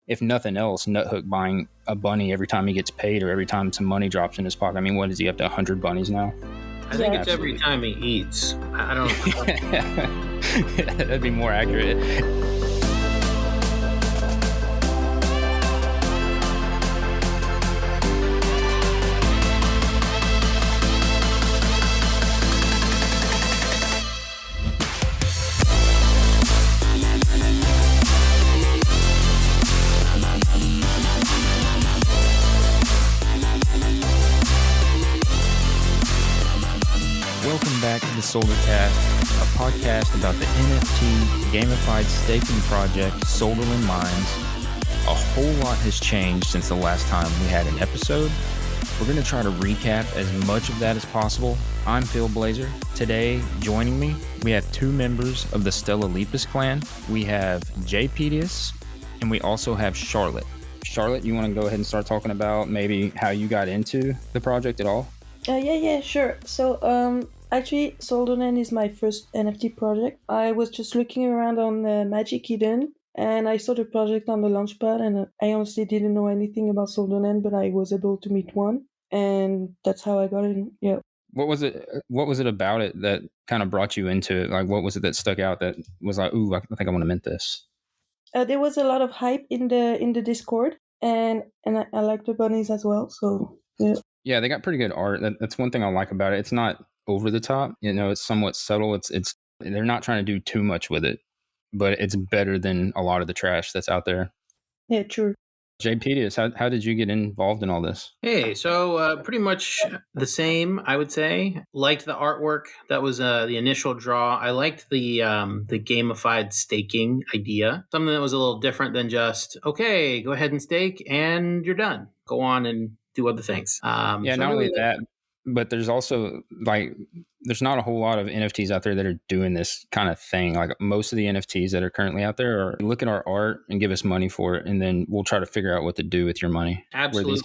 if nothing else, Nuthook buying a bunny every time he gets paid or every time some money drops in his pocket. I mean, what is he up to 100 bunnies now? I think it's every time he eats. I don't. That'd be more accurate. Welcome back to the Soldercast, a podcast about the NFT Gamified Staking project, Solderland Mines. A whole lot has changed since the last time we had an episode. We're going to try to recap as much of that as possible. I'm Fieldblazer. Today, joining me, we have two members of the Stella Lepus clan. We have JPEDIUS, and we also have Charlotte. Charlotte, you want to go ahead and start talking about maybe how you got into the project at all? Yeah, sure. So, actually, Solderland is my first NFT project. I was just looking around on Magic Eden, and I saw the project on the launchpad, and I honestly didn't know anything about Solderland, but I was able to meet one, and that's how I got in. Yeah. What was it about it that kind of brought you into it? Like, what was it that stuck out that was like, ooh, I think I want to mint this? There was a lot of hype in the Discord, and I like the bunnies as well. So yeah. Yeah, they got pretty good art. That's one thing I like about it. It's not over the top. You know, it's somewhat subtle. It's they're not trying to do too much with it, but it's better than a lot of the trash that's out there. Yeah, true. JPEDIUS, how did you get involved in all this? Hey, so pretty much the same, I would say. Liked the artwork. That was the initial draw. I liked the gamified staking idea. Something that was a little different than just, okay, go ahead and stake and you're done. Go on and do other things. Not only that, but there's also there's not a whole lot of NFTs out there that are doing this kind of thing. Like most of the NFTs that are currently out there are look at our art and give us money for it, and then we'll try to figure out what to do with your money. Absolutely.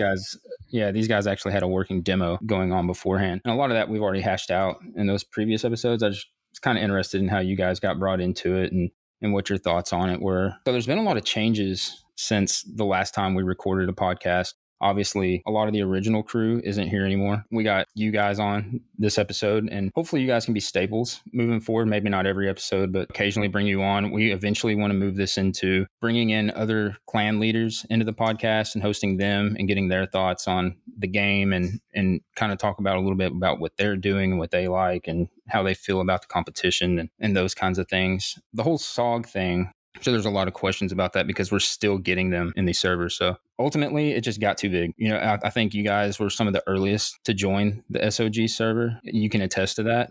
Where these guys actually had a working demo going on beforehand, and a lot of that we've already hashed out in those previous episodes. I just was kind of interested in how you guys got brought into it and what your thoughts on it were. So there's been a lot of changes since the last time we recorded a podcast. Obviously, a lot of the original crew isn't here anymore. We got you guys on this episode, and hopefully you guys can be staples moving forward. Maybe not every episode, but occasionally bring you on. We eventually want to move this into bringing in other clan leaders into the podcast and hosting them and getting their thoughts on the game and kind of talk about a little bit about what they're doing and what they like and how they feel about the competition and those kinds of things. The whole SOG thing, I'm sure there's a lot of questions about that because we're still getting them in these servers. So ultimately, it just got too big. You know, I think you guys were some of the earliest to join the SOG server. You can attest to that.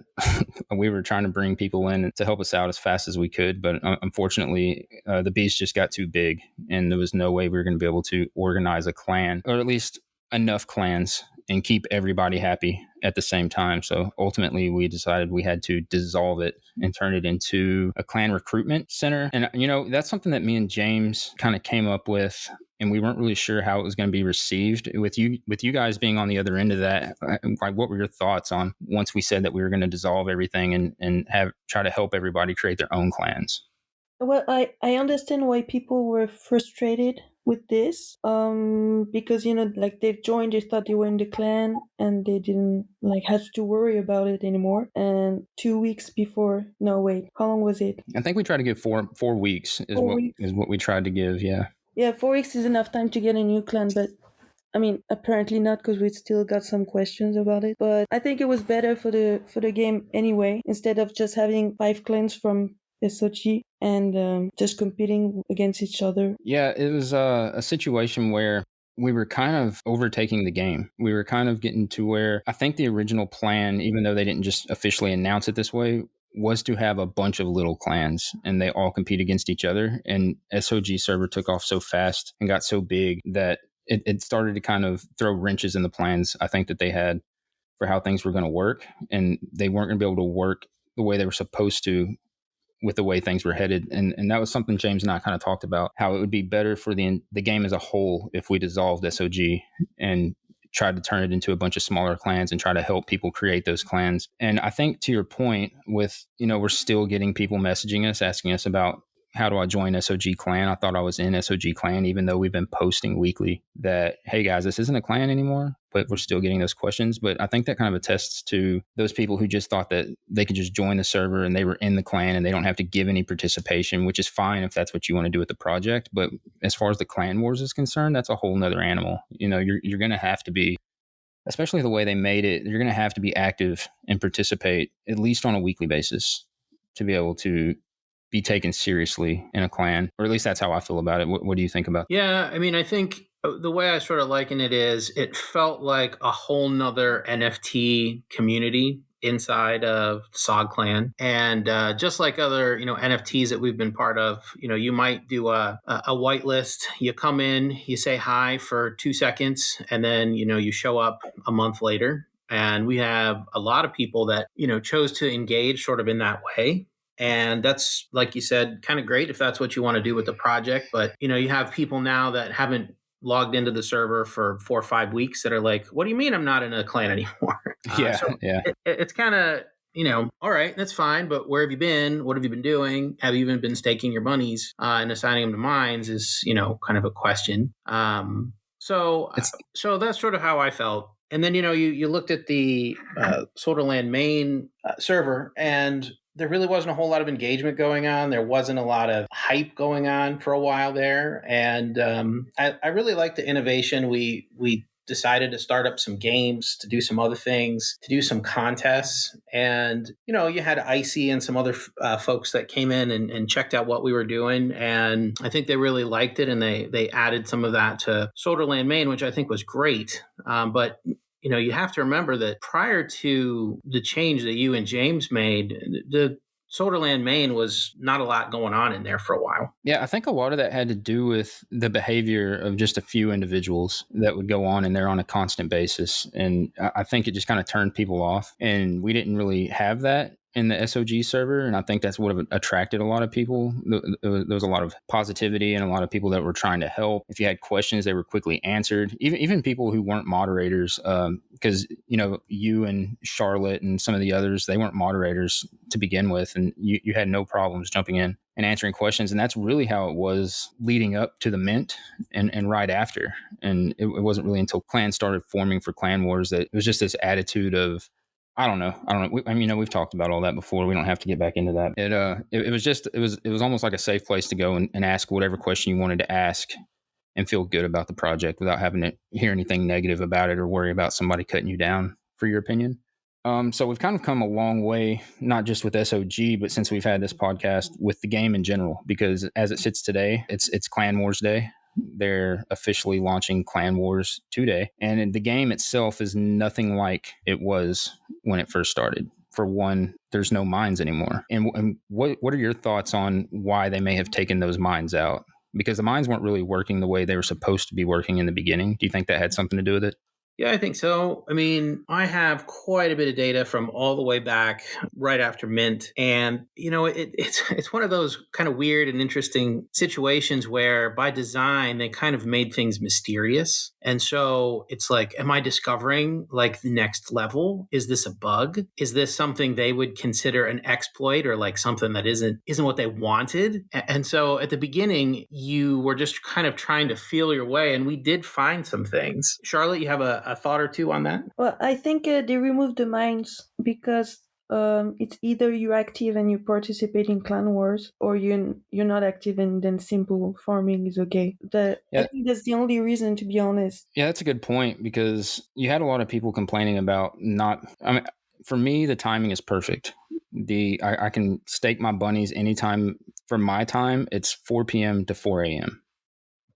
We were trying to bring people in to help us out as fast as we could. But unfortunately, the beast just got too big and there was no way we were going to be able to organize a clan, or at least enough clans, and keep everybody happy at the same time. So ultimately, we decided we had to dissolve it and turn it into a clan recruitment center. And, you know, that's something that me and James kind of came up with, and we weren't really sure how it was going to be received. With you guys being on the other end of that, like, what were your thoughts on once we said that we were going to dissolve everything and try to help everybody create their own clans? Well, I understand why people were frustrated with this, because, you know, like they've joined, they thought they were in the clan and they didn't have to worry about it anymore. And 2 weeks before, no, wait, how long was it? I think we tried to give 4 weeks is what we tried to give. Yeah. Yeah, 4 weeks is enough time to get a new clan, but I mean, apparently not, because we still got some questions about it. But I think it was better for the game anyway, instead of just having 5 clans from SOG and just competing against each other. Yeah, it was a situation where we were kind of overtaking the game. We were kind of getting to where I think the original plan, even though they didn't just officially announce it this way, was to have a bunch of little clans and they all compete against each other. And SOG server took off so fast and got so big that it started to kind of throw wrenches in the plans, I think, that they had for how things were going to work. And they weren't going to be able to work the way they were supposed to with the way things were headed. And that was something James and I kind of talked about, how it would be better for the game as a whole if we dissolved SOG and tried to turn it into a bunch of smaller clans and try to help people create those clans. And I think, to your point with, we're still getting people messaging us, asking us about how do I join SOG clan? I thought I was in SOG clan, even though we've been posting weekly that, hey guys, this isn't a clan anymore, but we're still getting those questions. But I think that kind of attests to those people who just thought that they could just join the server and they were in the clan and they don't have to give any participation, which is fine if that's what you want to do with the project. But as far as the clan wars is concerned, that's a whole nother animal. You're going to have to be, especially the way they made it, you're going to have to be active and participate at least on a weekly basis to be able to be taken seriously in a clan, or at least that's how I feel about it. What do you think about that? Yeah, I mean, I think the way I sort of liken it is it felt like a whole nother NFT community inside of the SOG clan. And just like other, NFTs that we've been part of, you might do a whitelist. You come in, you say hi for 2 seconds, and then, you show up a month later. And we have a lot of people that, chose to engage sort of in that way. And that's, like you said, kind of great if that's what you want to do with the project. But, you have people now that haven't logged into the server for 4 or 5 weeks that are like, what do you mean I'm not in a clan anymore? Yeah. It's kind of, all right, that's fine. But where have you been? What have you been doing? Have you even been staking your monies and assigning them to mines is, kind of a question. So that's sort of how I felt. And then, you looked at the Solderland main server, and there really wasn't a whole lot of engagement going on. There wasn't a lot of hype going on for a while there. And I really liked the innovation. We decided to start up some games, to do some other things, to do some contests. And, you had Icy and some other folks that came in and checked out what we were doing. And I think they really liked it. And they added some of that to Solderland main, which I think was great. But you have to remember that prior to the change that you and James made, the Solderland main was not a lot going on in there for a while. Yeah, I think a lot of that had to do with the behavior of just a few individuals that would go on in there on a constant basis. And I think it just kind of turned people off. And we didn't really have that in the SOG server. And I think that's what attracted a lot of people. There was a lot of positivity and a lot of people that were trying to help. If you had questions, they were quickly answered. Even people who weren't moderators, because, you and Charlotte and some of the others, they weren't moderators to begin with. And you had no problems jumping in and answering questions. And that's really how it was leading up to the mint and right after. And it wasn't really until clans started forming for clan wars that it was just this attitude of, I don't know. We've talked about all that before. We don't have to get back into that. It was almost like a safe place to go and ask whatever question you wanted to ask and feel good about the project without having to hear anything negative about it or worry about somebody cutting you down for your opinion. So we've kind of come a long way, not just with SOG, but since we've had this podcast with the game in general, because as it sits today, it's Clan Wars Day. They're officially launching Clan Wars today. And the game itself is nothing like it was when it first started. For one, there's no mines anymore. And what are your thoughts on why they may have taken those mines out? Because the mines weren't really working the way they were supposed to be working in the beginning. Do you think that had something to do with it? Yeah, I think so. I mean, I have quite a bit of data from all the way back right after Mint. And, it's one of those kind of weird and interesting situations where by design, they kind of made things mysterious. And so it's like, am I discovering like the next level? Is this a bug? Is this something they would consider an exploit or like something that isn't what they wanted? And so at the beginning, you were just kind of trying to feel your way. And we did find some things. Charlotte, you have a thought or two on that? Well, I think they removed the mines because it's either you're active and you participate in clan wars, or you're not active and then simple farming is okay. I think that's the only reason, to be honest. Yeah, that's a good point, because you had a lot of people complaining about for me, the timing is perfect. I can stake my bunnies anytime. For my time, it's 4 p.m. to 4 a.m.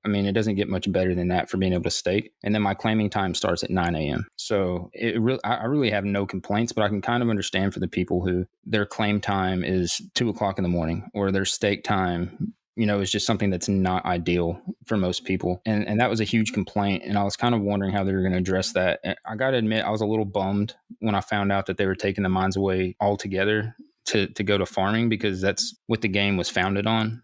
I mean, it doesn't get much better than that for being able to stake. And then my claiming time starts at 9 a.m. So I really have no complaints, but I can kind of understand for the people who their claim time is 2 o'clock in the morning, or their stake time, is just something that's not ideal for most people. And that was a huge complaint. And I was kind of wondering how they were going to address that. And I got to admit, I was a little bummed when I found out that they were taking the mines away altogether to go to farming, because that's what the game was founded on.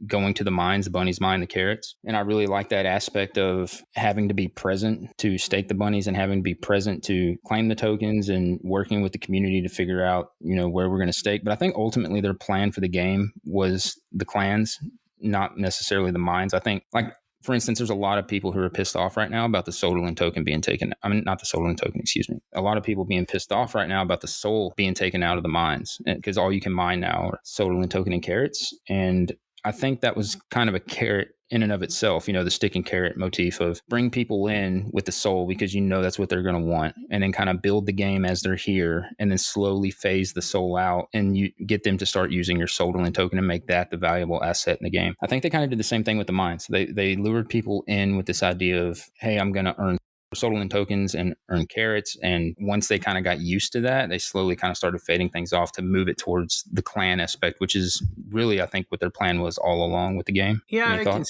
going to the mines, the bunnies mine the carrots. And I really like that aspect of having to be present to stake the bunnies and having to be present to claim the tokens and working with the community to figure out, where we're going to stake. But I think ultimately their plan for the game was the clans, not necessarily the mines. I think, like, for instance, there's a lot of people who are pissed off right now about the Solderland token being taken. I mean, not the Solderland token, excuse me. A lot of people being pissed off right now about the Sol being taken out of the mines because all you can mine now are Solderland token and carrots. And I think that was kind of a carrot in and of itself, the stick and carrot motif of bring people in with the Sol because that's what they're going to want, and then kind of build the game as they're here and then slowly phase the Sol out and you get them to start using your Solderland token and make that the valuable asset in the game. I think they kind of did the same thing with the mines. They lured people in with this idea of, hey, I'm going to earn Solderland tokens and earn carrots. And once they kind of got used to that, they slowly kind of started fading things off to move it towards the clan aspect, which is really, I think, what their plan was all along with the game. Yeah, I can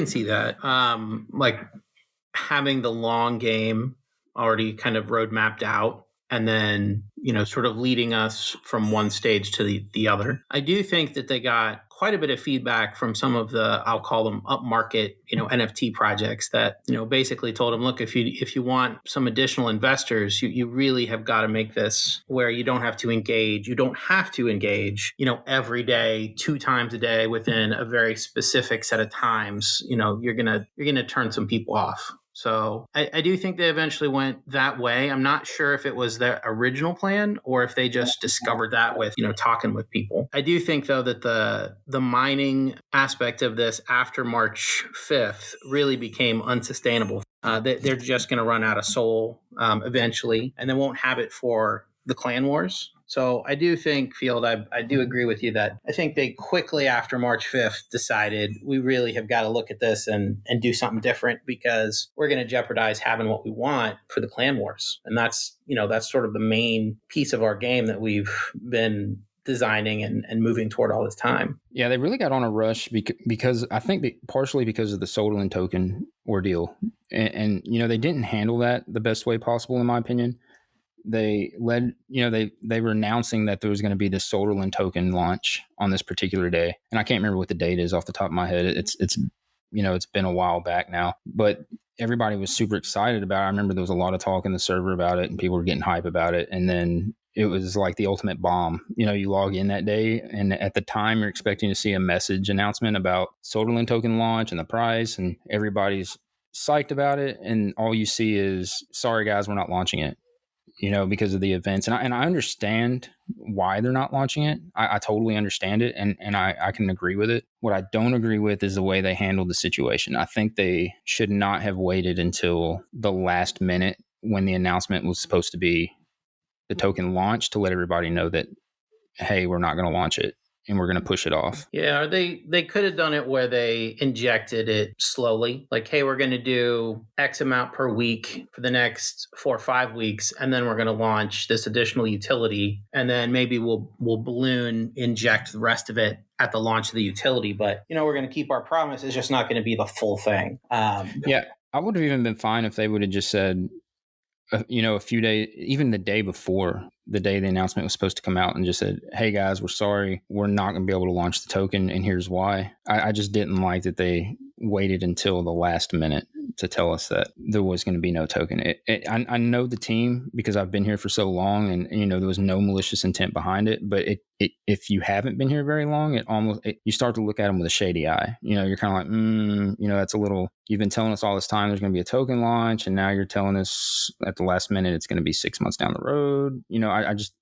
see that. Like having the long game already kind of road mapped out and then, sort of leading us from one stage to the other. I do think that they got quite a bit of feedback from some of the, I'll call them upmarket, NFT projects that, basically told them, look, if you want some additional investors, you really have got to make this where you don't have to engage. You don't have to engage, every day, 2 times a day within a very specific set of times. You're going to turn some people off. So I do think they eventually went that way. I'm not sure if it was their original plan or if they just discovered that with, talking with people. I do think, though, that the mining aspect of this after March 5th really became unsustainable. They're just going to run out of Sol eventually, and they won't have it for the clan wars. So I do think, Field, I do agree with you that I think they quickly after March 5th decided we really have got to look at this and do something different because we're going to jeopardize having what we want for the clan wars. And that's sort of the main piece of our game that we've been designing and moving toward all this time. Yeah, they really got on a rush because I think partially because of the Solderland token ordeal. And they didn't handle that the best way possible, in my opinion. They were announcing that there was going to be this Solderland token launch on this particular day. And I can't remember what the date is off the top of my head. It's been a while back now, but everybody was super excited about it. I remember there was a lot of talk in the server about it and people were getting hype about it. And then it was like the ultimate bomb. You log in that day and at the time you're expecting to see a message announcement about Solderland token launch and the price, and everybody's psyched about it. And all you see is, sorry guys, we're not launching it. Because of the events. And I understand why they're not launching it. I totally understand it. And I can agree with it. What I don't agree with is the way they handled the situation. I think they should not have waited until the last minute when the announcement was supposed to be the token launch to let everybody know that, hey, we're not going to launch it and we're going to push it off. Yeah, or they could have done it where they injected it slowly. Like, hey, we're going to do X amount per week for the next 4 or 5 weeks, and then we're going to launch this additional utility, and then maybe we'll balloon inject the rest of it at the launch of the utility. But, we're going to keep our promise. It's just not going to be the full thing. Yeah, I would have even been fine if they would have just said, a few days, even the day before the day the announcement was supposed to come out, and just said, hey guys, we're sorry, we're not going to be able to launch the token, and here's why. I just didn't like that they waited until the last minute to tell us that there was going to be no token. I know the team because I've been here for so long, and there was no malicious intent behind it. But if you haven't been here very long, you start to look at them with a shady eye. You're kind of like, that's a little. You've been telling us all this time there's going to be a token launch, and now you're telling us at the last minute it's going to be 6 months down the road.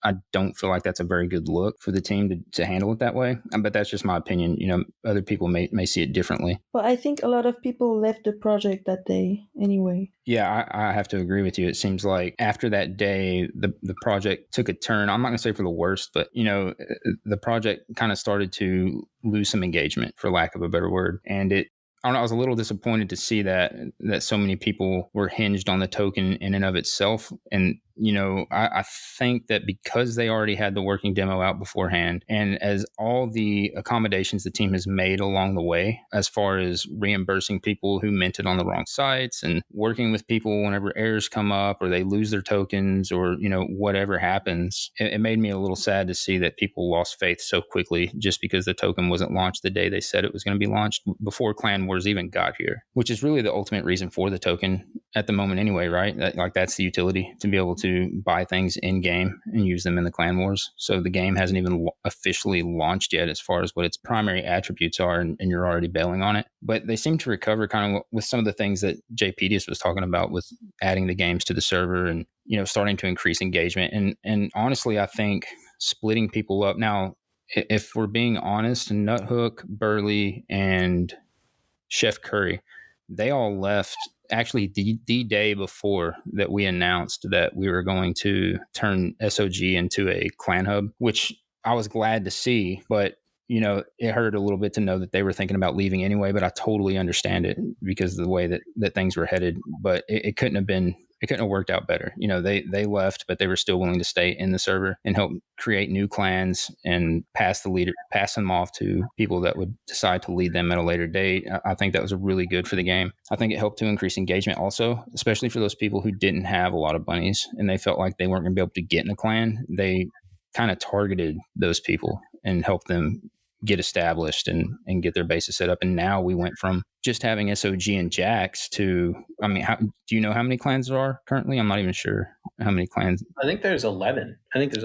I don't feel like that's a very good look for the team to handle it that way. But that's just my opinion. Other people may see it differently. Well, I think a lot of people left the project that day anyway. Yeah, I have to agree with you. It seems like after that day, the project took a turn. I'm not going to say for the worst, but, the project kind of started to lose some engagement, for lack of a better word. And I was a little disappointed to see that so many people were hinged on the token in and of itself. And I think that because they already had the working demo out beforehand, and as all the accommodations the team has made along the way, as far as reimbursing people who minted on the wrong sites and working with people whenever errors come up or they lose their tokens or, whatever happens, it made me a little sad to see that people lost faith so quickly just because the token wasn't launched the day they said it was going to be launched before Clan Wars even got here, which is really the ultimate reason for the token at the moment anyway, right? That's the utility, to be able to buy things in game and use them in the Clan Wars. So the game hasn't even officially launched yet as far as what its primary attributes are, and you're already bailing on it. But they seem to recover kind of with some of the things that JPEDIUS was talking about with adding the games to the server and, starting to increase engagement. And honestly, I think splitting people up now, if we're being honest, Nuthook, Burley, and Chef Curry, they all left actually the day before that we announced that we were going to turn SOG into a clan hub, which I was glad to see, but it hurt a little bit to know that they were thinking about leaving anyway, but I totally understand it because of the way that things were headed. But it couldn't have worked out better. They left, but they were still willing to stay in the server and help create new clans and pass them off to people that would decide to lead them at a later date. I think that was really good for the game. I think it helped to increase engagement also, especially for those people who didn't have a lot of bunnies and they felt like they weren't going to be able to get in a clan. They kind of targeted those people and helped them get established and get their bases set up. And now we went from just having SOG and Jax to, do you know how many clans there are currently? I'm not even sure how many clans. I think there's 11. I think there's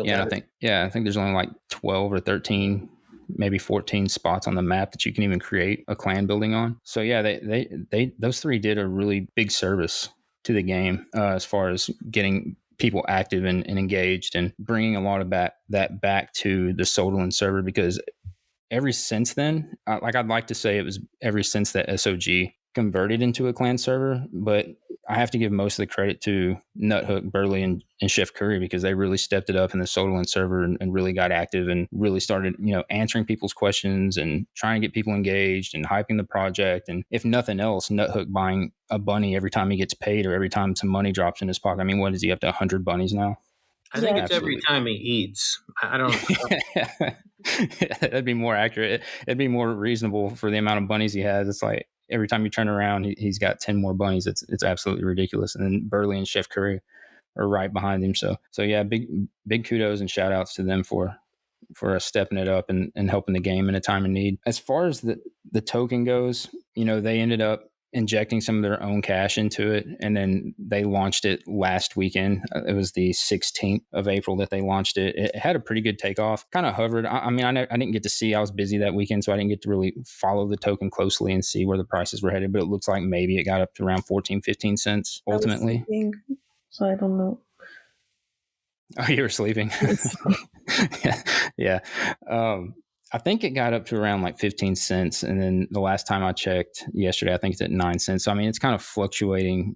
only like 12 or 13, maybe 14 spots on the map that you can even create a clan building on. So yeah, they those three did a really big service to the game as far as getting people active and engaged and bringing a lot of that back to the Solderland server, because ever since then, I'd like to say it was ever since that SOG converted into a clan server, but I have to give most of the credit to Nuthook, Burley, and Chef Curry, because they really stepped it up in the Solderland server and really got active and really started, answering people's questions and trying to get people engaged and hyping the project. And if nothing else, Nuthook buying a bunny every time he gets paid or every time some money drops in his pocket. What is he up to 100 bunnies now? I think it's every time he eats. I don't know. That'd be more accurate. It'd be more reasonable for the amount of bunnies he has. It's like every time you turn around, he's got 10 more bunnies. It's absolutely ridiculous. And then Burley and Chef Curry are right behind him. So yeah, big kudos and shout outs to them for stepping it up and helping the game in a time of need. As far as the token goes, they ended up injecting some of their own cash into it, and then they launched it last weekend. It was the 16th of April that they launched it. It had a pretty good takeoff, kind of hovered. I didn't get to see, I was busy that weekend, so I didn't get to really follow the token closely and see where the prices were headed, but it looks like maybe it got up to around 14-15 cents ultimately. So I don't know. Oh, you were sleeping. Yeah. I think it got up to around like 15 cents. And then the last time I checked yesterday, I think it's at 9 cents. So, it's kind of fluctuating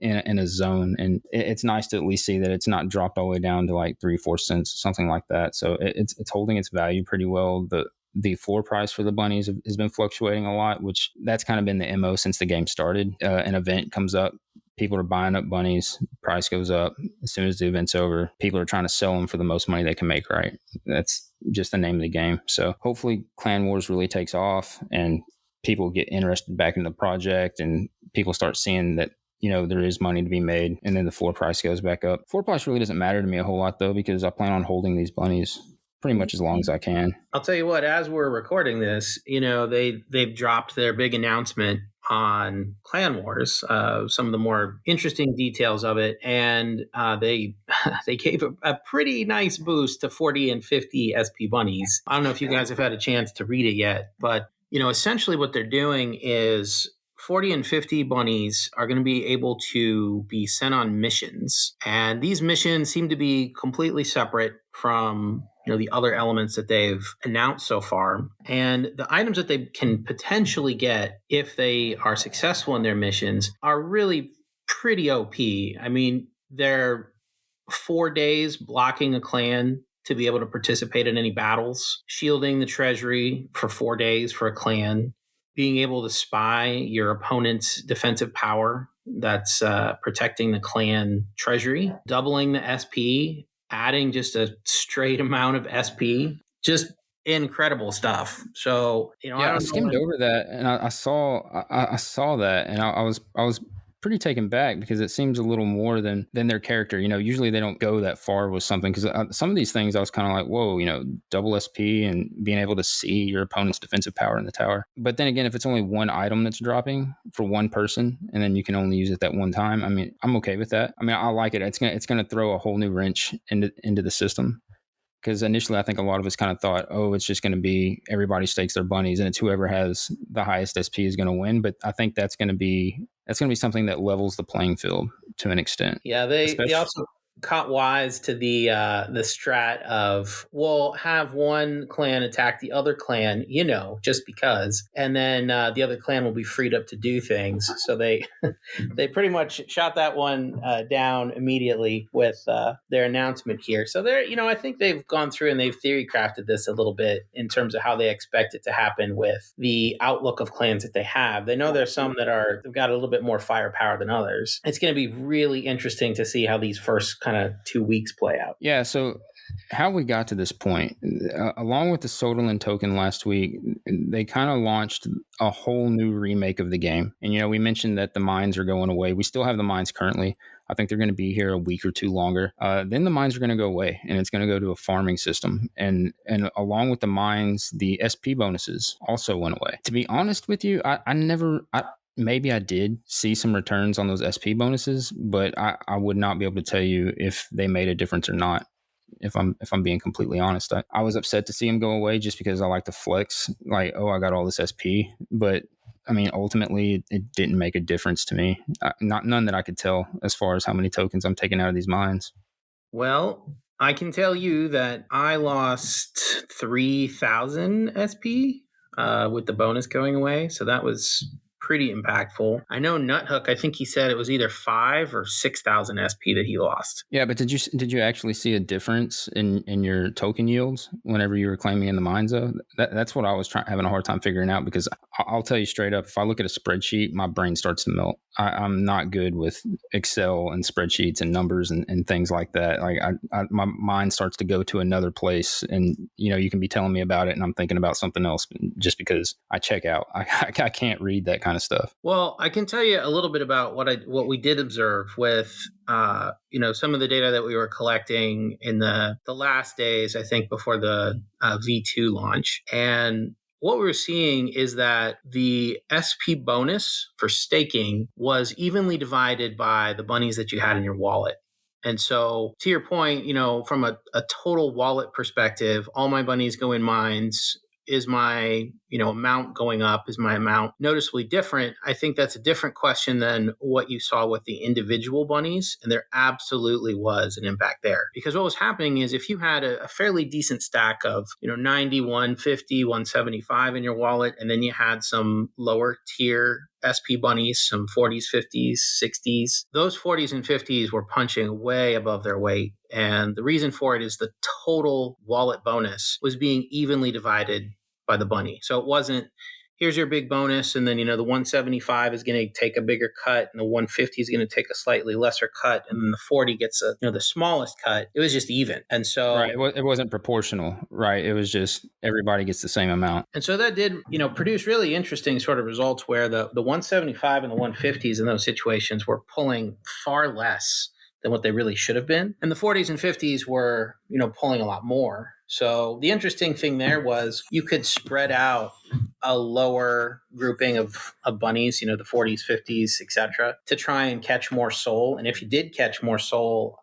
in a zone. And it's nice to at least see that it's not dropped all the way down to like 3-4 cents, something like that. So it's holding its value pretty well. The floor price for the bunnies has been fluctuating a lot, which that's kind of been the MO since the game started. An event comes up, people are buying up bunnies, price goes up. As soon as the event's over, people are trying to sell them for the most money they can make, right? That's just the name of the game. So hopefully Clan Wars really takes off and people get interested back in the project and people start seeing that, there is money to be made, and then the floor price goes back up. Floor price really doesn't matter to me a whole lot though, because I plan on holding these bunnies pretty much as long as I can. I'll tell you what, as we're recording this, they've dropped their big announcement on Clan Wars, some of the more interesting details of it, and they gave a pretty nice boost to 40 and 50 SP bunnies. I don't know if you guys have had a chance to read it yet, but essentially what they're doing is 40 and 50 bunnies are going to be able to be sent on missions, and these missions seem to be completely separate from the other elements that they've announced so far. And the items that they can potentially get if they are successful in their missions are really pretty OP. They're 4 days blocking a clan to be able to participate in any battles, shielding the treasury for 4 days for a clan, being able to spy your opponent's defensive power that's protecting the clan treasury, doubling the SP, adding just a straight amount of SP, just incredible stuff. So, I skimmed over that and I saw that, and I was pretty taken back because it seems a little more than their character. Usually they don't go that far with something, because some of these things I was kind of like, whoa, double SP and being able to see your opponent's defensive power in the tower. But then again, if it's only one item that's dropping for one person and then you can only use it that one time, I mean, I'm okay with that. I mean, I like it. It's gonna throw a whole new wrench into the system. Because initially, I think a lot of us kind of thought, oh, it's just going to be everybody stakes their bunnies and it's whoever has the highest SP is going to win. But I think that's going to be something that levels the playing field to an extent. Yeah, they also caught wise to the strat of, we'll have one clan attack the other clan, just because, and then the other clan will be freed up to do things. So they they pretty much shot that one down immediately with their announcement here. So they're, I think they've gone through and they've theory crafted this a little bit in terms of how they expect it to happen with the outlook of clans that they have. They know there's some that they've got a little bit more firepower than others. It's going to be really interesting to see how these first kind of 2 weeks play out. Yeah, so how we got to this point, along with the Solderland token last week, they kind of launched a whole new remake of the game. And, we mentioned that the mines are going away. We still have the mines currently. I think they're going to be here a week or two longer. Then the mines are going to go away, and it's going to go to a farming system. And along with the mines, the SP bonuses also went away. To be honest with you, maybe I did see some returns on those SP bonuses, but I would not be able to tell you if they made a difference or not. If I'm being completely honest, I was upset to see them go away just because I like to flex, like, oh, I got all this SP. But I mean, ultimately, it didn't make a difference to me. None that I could tell as far as how many tokens I'm taking out of these mines. Well, I can tell you that I lost 3,000 SP with the bonus going away. So that was pretty impactful. I know Nuthook, I think he said it was either 5,000 or 6,000 SP that he lost. Yeah, but did you actually see a difference in your token yields whenever you were claiming in the mines though? That's what I was having a hard time figuring out, because I'll tell you straight up, if I look at a spreadsheet, my brain starts to melt. I'm not good with Excel and spreadsheets and numbers and things like that. Like my mind starts to go to another place, and you can be telling me about it and I'm thinking about something else just because I check out. I can't read that kind of stuff. Well, I can tell you a little bit about what we did observe with some of the data that we were collecting in the last days, I think, before the V2 launch. And what we were seeing is that the SP bonus for staking was evenly divided by the bunnies that you had in your wallet. And so, to your point, from a total wallet perspective, all my bunnies go in mines. Is my amount going up? Is my amount noticeably different? I think that's a different question than what you saw with the individual bunnies, and there absolutely was an impact there. Because what was happening is, if you had a fairly decent stack of 90, 150, 175 in your wallet, and then you had some lower tier SP bunnies, some 40s, 50s, 60s, those 40s and 50s were punching way above their weight. And the reason for it is the total wallet bonus was being evenly divided by the bunny. So it wasn't, here's your big bonus, and then, the 175 is going to take a bigger cut, and the 150 is going to take a slightly lesser cut, and then the 40 gets the smallest cut. It was just even. And so... Right, it wasn't proportional, right? It was just everybody gets the same amount. And so that did, produce really interesting sort of results where the 175 and the 150s in those situations were pulling far less than what they really should have been. And the 40s and 50s were, pulling a lot more. So the interesting thing there was you could spread out a lower grouping of bunnies, the 40s, 50s, etc., to try and catch more soul. And if you did catch more soul,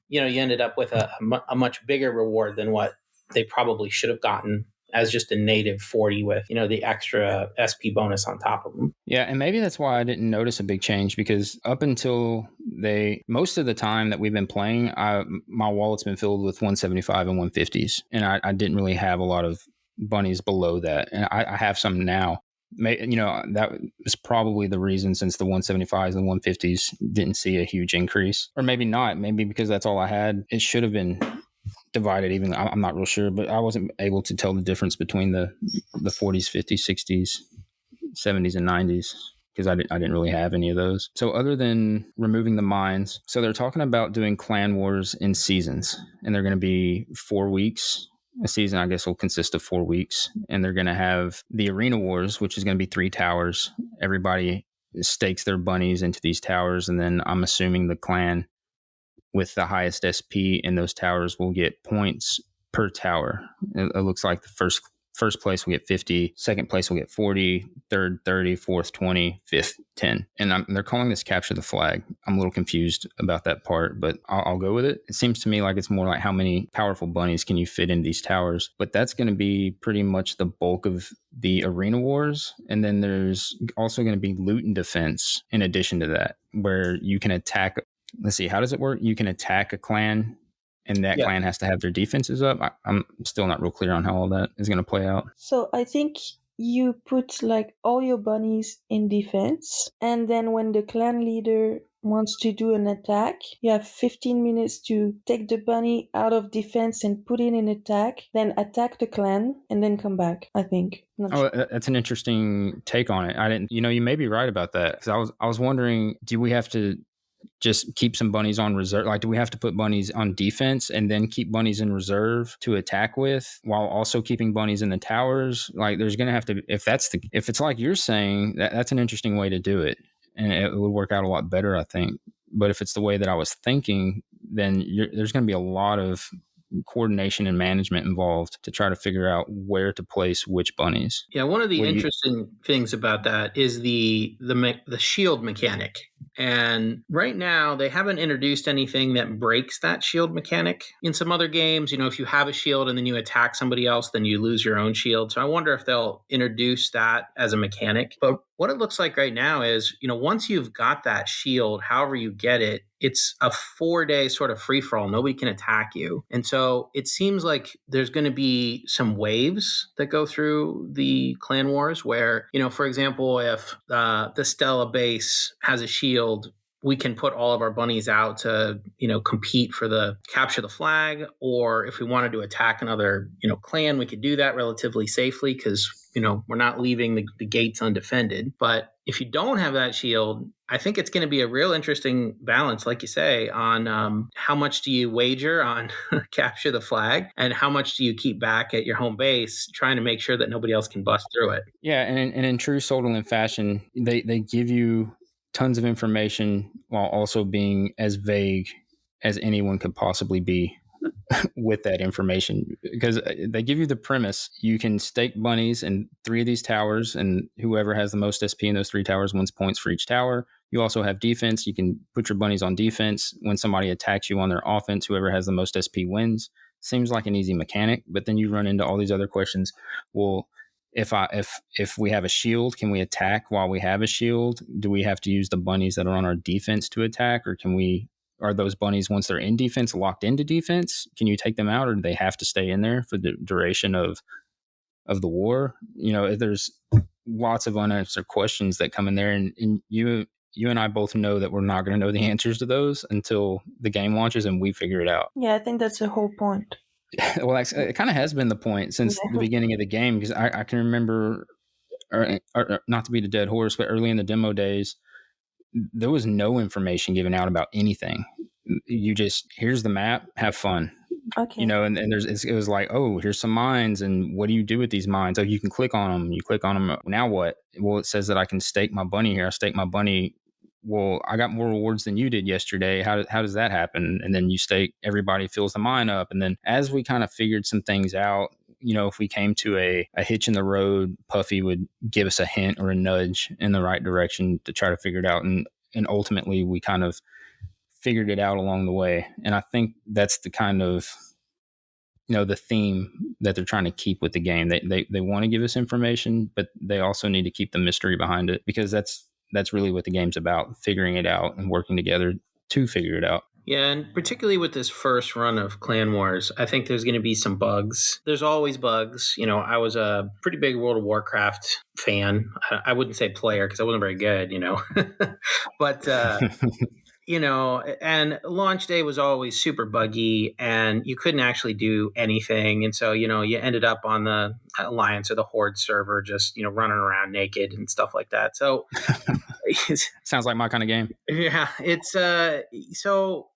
you ended up with a much bigger reward than what they probably should have gotten as just a native 40 with, the extra SP bonus on top of them. Yeah, and maybe that's why I didn't notice a big change, because up until most of the time that we've been playing, my wallet's been filled with 175 and 150s, and I didn't really have a lot of bunnies below that, and I have some now. That was probably the reason, since the 175s and 150s didn't see a huge increase. Or maybe not, maybe because that's all I had. It should have been divided even. I'm not real sure, but I wasn't able to tell the difference between the 40s, 50s, 60s, 70s, and 90s. because I didn't really have any of those. So other than removing the mines, so they're talking about doing clan wars in seasons, and they're going to be 4 weeks. A season, I guess, will consist of 4 weeks, and they're going to have the arena wars, which is going to be 3 towers. Everybody stakes their bunnies into these towers, and then I'm assuming the clan with the highest SP in those towers will get points per tower. It looks like the first place will get 50, second place will get 40, third 30, fourth 20, fifth 10. And they're calling this capture the flag. I'm a little confused about that part, but I'll go with it. It seems to me like it's more like how many powerful bunnies can you fit in these towers. But that's going to be pretty much the bulk of the arena wars. And then there's also going to be loot and defense in addition to that, where you can attack. Let's see, how does it work? You can attack a clan, and that clan has to have their defenses up. I'm still not real clear on how all that is going to play out. So I think you put like all your bunnies in defense, and then when the clan leader wants to do an attack, you have 15 minutes to take the bunny out of defense and put it in attack, then attack the clan, and then come back, I think. That's an interesting take on it. I didn't, you may be right about that, because I was wondering, do we have to just keep some bunnies on reserve? Like, do we have to put bunnies on defense and then keep bunnies in reserve to attack with, while also keeping bunnies in the towers? Like, there's going to have to, if it's like you're saying, that's an interesting way to do it, and it would work out a lot better, I think. But if it's the way that I was thinking, then there's going to be a lot of coordination and management involved to try to figure out where to place which bunnies. Yeah, one of the interesting things about that is the shield mechanic. And right now, they haven't introduced anything that breaks that shield mechanic. In some other games, if you have a shield and then you attack somebody else, then you lose your own shield. So I wonder if they'll introduce that as a mechanic. But what it looks like right now is, once you've got that shield, however you get it, it's a 4-day sort of free-for-all. Nobody can attack you. And so it seems like there's going to be some waves that go through the clan wars where, for example, if the Stella base has a shield, we can put all of our bunnies out to, compete for the capture the flag. Or if we wanted to attack another, clan, we could do that relatively safely because, we're not leaving the gates undefended. But if you don't have that shield, I think it's going to be a real interesting balance, like you say, on how much do you wager on capture the flag and how much do you keep back at your home base, trying to make sure that nobody else can bust through it. Yeah, and in true Solderland fashion, they give you tons of information while also being as vague as anyone could possibly be with that information, because they give you the premise. You can stake bunnies in 3 of these towers, and whoever has the most SP in those 3 towers wins points for each tower. You also have defense. You can put your bunnies on defense. When somebody attacks you on their offense, whoever has the most SP wins. Seems like an easy mechanic, but then you run into all these other questions. Well, if we have a shield, can we attack while we have a shield? Do we have to use the bunnies that are on our defense to attack, or are those bunnies, once they're in defense, locked into defense? Can you take them out, or do they have to stay in there for the duration of the war? There's lots of unanswered questions that come in there, and you and I both know that we're not going to know the answers to those until the game launches and we figure it out. Yeah, I think that's the whole point. Well, it kind of has been the point since the beginning of the game, because I can remember, or not to beat a dead horse, but early in the demo days, there was no information given out about anything. You just, here's the map, have fun. Okay. And it was like, oh, here's some mines, and what do you do with these mines? Oh, you can click on them. You click on them. Now what? Well, it says that I can stake my bunny here. I stake my bunny. Well, I got more rewards than you did yesterday. How does that happen? And then you stake, everybody fills the mine up. And then as we kind of figured some things out, if we came to a hitch in the road, Puffy would give us a hint or a nudge in the right direction to try to figure it out. And ultimately we kind of figured it out along the way. And I think that's the kind of, the theme that they're trying to keep with the game. They want to give us information, but they also need to keep the mystery behind it, because that's really what the game's about, figuring it out and working together to figure it out. Yeah, and particularly with this first run of Clan Wars, I think there's going to be some bugs. There's always bugs. I was a pretty big World of Warcraft fan. I wouldn't say player because I wasn't very good, but and launch day was always super buggy and you couldn't actually do anything. And so, you ended up on the Alliance or the Horde server just, running around naked and stuff like that. So Sounds like my kind of game. Yeah, it's so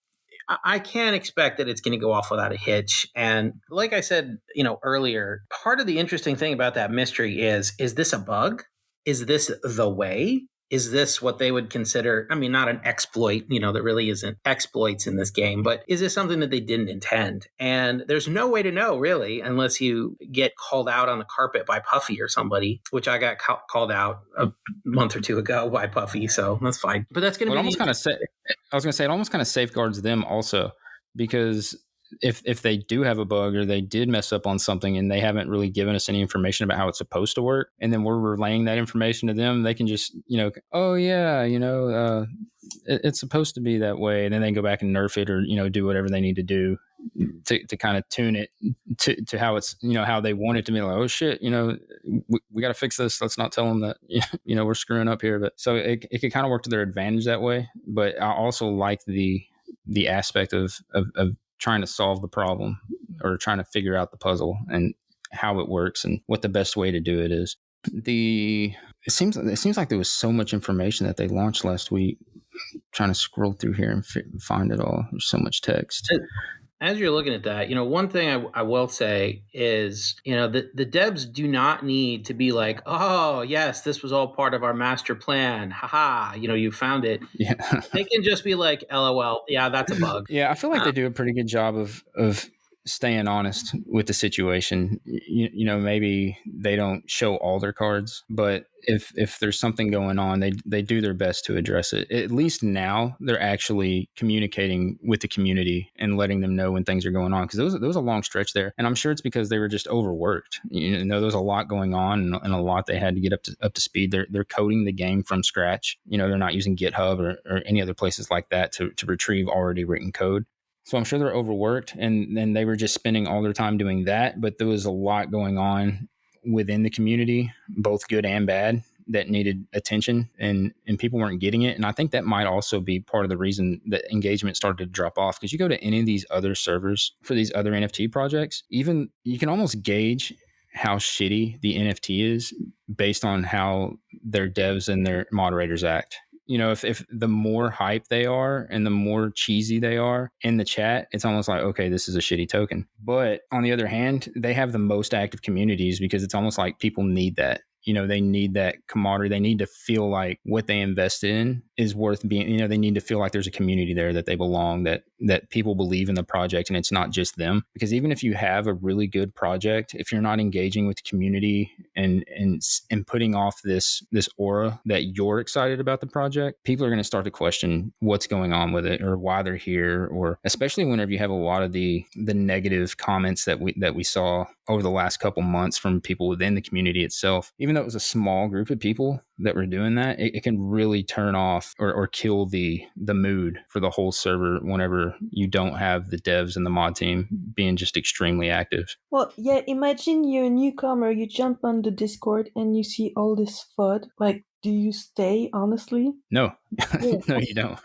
I can't expect that it's going to go off without a hitch. And like I said, earlier, part of the interesting thing about that mystery is this a bug? Is this the way? Is this what they would consider? I mean, not an exploit, there really isn't exploits in this game, but is this something that they didn't intend? And there's no way to know, really, unless you get called out on the carpet by Puffy or somebody, which I got called out a month or two ago by Puffy, so that's fine. But that's going to be almost kind of I was going to say it almost kind of safeguards them also, because if they do have a bug or they did mess up on something and they haven't really given us any information about how it's supposed to work, and then we're relaying that information to them, they can just, oh yeah, it's supposed to be that way. And then they go back and nerf it or, do whatever they need to do to kind of tune it to how it's, how they want it to be. Like, oh shit, we got to fix this. Let's not tell them that, we're screwing up here. But so it can kind of work to their advantage that way. But I also like the aspect of trying to solve the problem or trying to figure out the puzzle and how it works and what the best way to do it is. It seems like there was so much information that they launched last week. I'm trying to scroll through here and find it all. There's so much text. As you're looking at that, one thing I will say is, the devs do not need to be like, oh, yes, this was all part of our master plan. Haha, you found it. Yeah. They can just be like, LOL, yeah, that's a bug. Yeah, I feel like they do a pretty good job of staying honest with the situation. Maybe they don't show all their cards, but if there's something going on, they do their best to address it. At least now they're actually communicating with the community and letting them know when things are going on, because there was a long stretch there, and I'm sure it's because they were just overworked. There was a lot going on and a lot they had to get up to speed. They're coding the game from scratch. They're not using GitHub or any other places like that to retrieve already written code. So I'm sure they're overworked, and then they were just spending all their time doing that. But there was a lot going on within the community, both good and bad, that needed attention, and people weren't getting it. And I think that might also be part of the reason that engagement started to drop off, because you go to any of these other servers for these other NFT projects, even you can almost gauge how shitty the NFT is based on how their devs and their moderators act. If the more hype they are and the more cheesy they are in the chat, it's almost like, okay, this is a shitty token. But on the other hand, they have the most active communities, because it's almost like people need that. They need that camaraderie. They need to feel like what they invest in is worth being, they need to feel like there's a community there, that they belong, that people believe in the project and it's not just them. Because even if you have a really good project, if you're not engaging with the community and putting off this aura that you're excited about the project, people are going to start to question what's going on with it or why they're here, or especially whenever you have a lot of the negative comments that we saw over the last couple months from people within the community itself. Even though it was a small group of people that were doing that, it can really turn off or kill the mood for the whole server whenever you don't have the devs and the mod team being just extremely active. Well, yeah, imagine you're a newcomer, you jump on the Discord and you see all this FUD. Like, do you stay, honestly? No. No, you don't.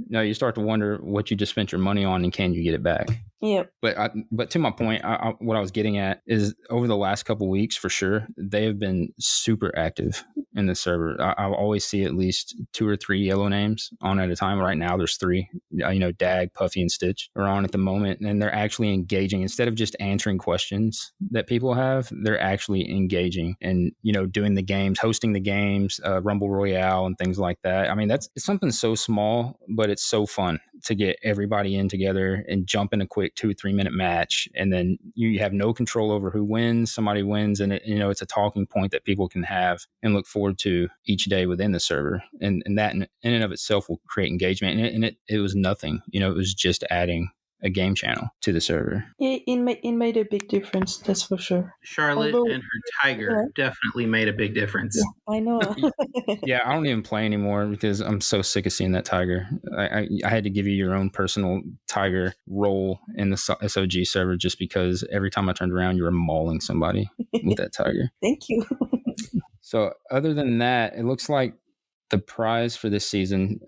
No, you start to wonder what you just spent your money on and can you get it back? Yeah. But to my point, what I was getting at is over the last couple of weeks, for sure, they have been super active in the server. I'll always see at least 2 or 3 yellow names on at a time. Right now, there's 3. Dag, Puffy, and Stitch are on at the moment, and they're actually engaging. Instead of just answering questions that people have, they're actually engaging and doing the games, hosting the games, Rumble Royale, and things like that. I mean, it's something so small, but it's so fun to get everybody in together and jump in a quick 2-3 minute match, and then you have no control over who wins. Somebody wins, and it's a talking point that people can have and look forward to each day within the server, and that in and of itself will create engagement. And it was nothing, it was just adding a game channel to the server. It made a big difference, that's for sure. Charlotte and her tiger definitely made a big difference. Yeah, I know. Yeah, I don't even play anymore because I'm so sick of seeing that tiger. I had to give you your own personal tiger role in the SOG server just because every time I turned around, you were mauling somebody with that tiger. Thank you. So other than that, it looks like the prize for this season,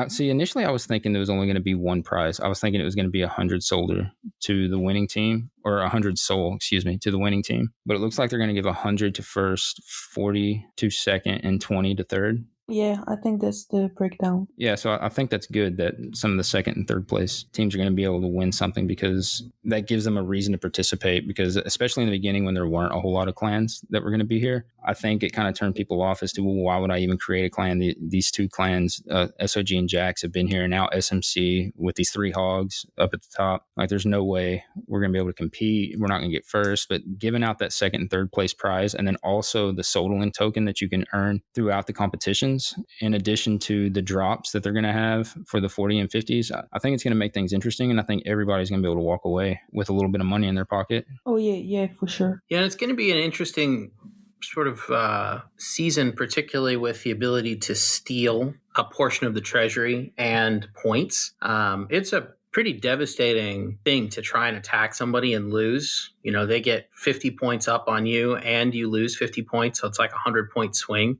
see, initially I was thinking there was only going to be one prize. I was thinking it was going to be 100 solder to the winning team, or 100 soul, to the winning team. But it looks like they're going to give 100 to first, 40 to second, and 20 to third. Yeah, I think that's the breakdown. Yeah, so I think that's good that some of the second and third place teams are going to be able to win something, because that gives them a reason to participate. Because especially in the beginning, when there weren't a whole lot of clans that were going to be here, I think it kind of turned people off as to, well, why would I even create a clan? These two clans, SOG and Jax, have been here, and now SMC with these three hogs up at the top. Like, there's no way we're going to be able to compete. We're not going to get first. But giving out that second and third place prize, and then also the Solderland token that you can earn throughout the competitions, in addition to the drops that they're going to have for the 40 and 50s, I think it's going to make things interesting, and I think everybody's going to be able to walk away with a little bit of money in their pocket. Oh yeah, for sure. Yeah, and it's going to be an interesting sort of season, particularly with the ability to steal a portion of the treasury and points. It's a pretty devastating thing to try and attack somebody and lose. You know, they get 50 points up on you and you lose 50 points. So it's like a 100-point swing.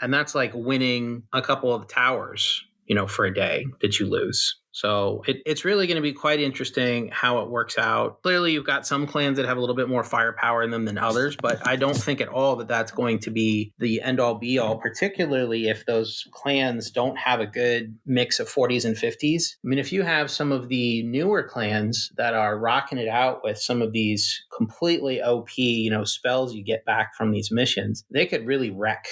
And that's like winning a couple of towers, you know, for a day that you lose. So it's really going to be quite interesting how it works out. Clearly, you've got some clans that have a little bit more firepower in them than others, but I don't think at all that that's going to be the end-all be-all, particularly if those clans don't have a good mix of 40s and 50s. I mean, if you have some of the newer clans that are rocking it out with some of these completely OP, you know, spells you get back from these missions, they could really wreck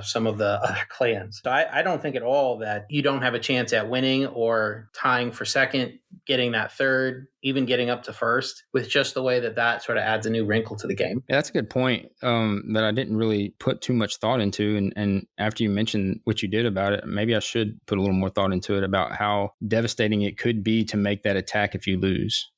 some of the other clans. So I don't think at all that you don't have a chance at winning or tying for second, getting that third, even getting up to first, with just the way that sort of adds a new wrinkle to the game. Yeah, that's a good point that I didn't really put too much thought into. And after you mentioned what you did about it, maybe I should put a little more thought into it about how devastating it could be to make that attack if you lose.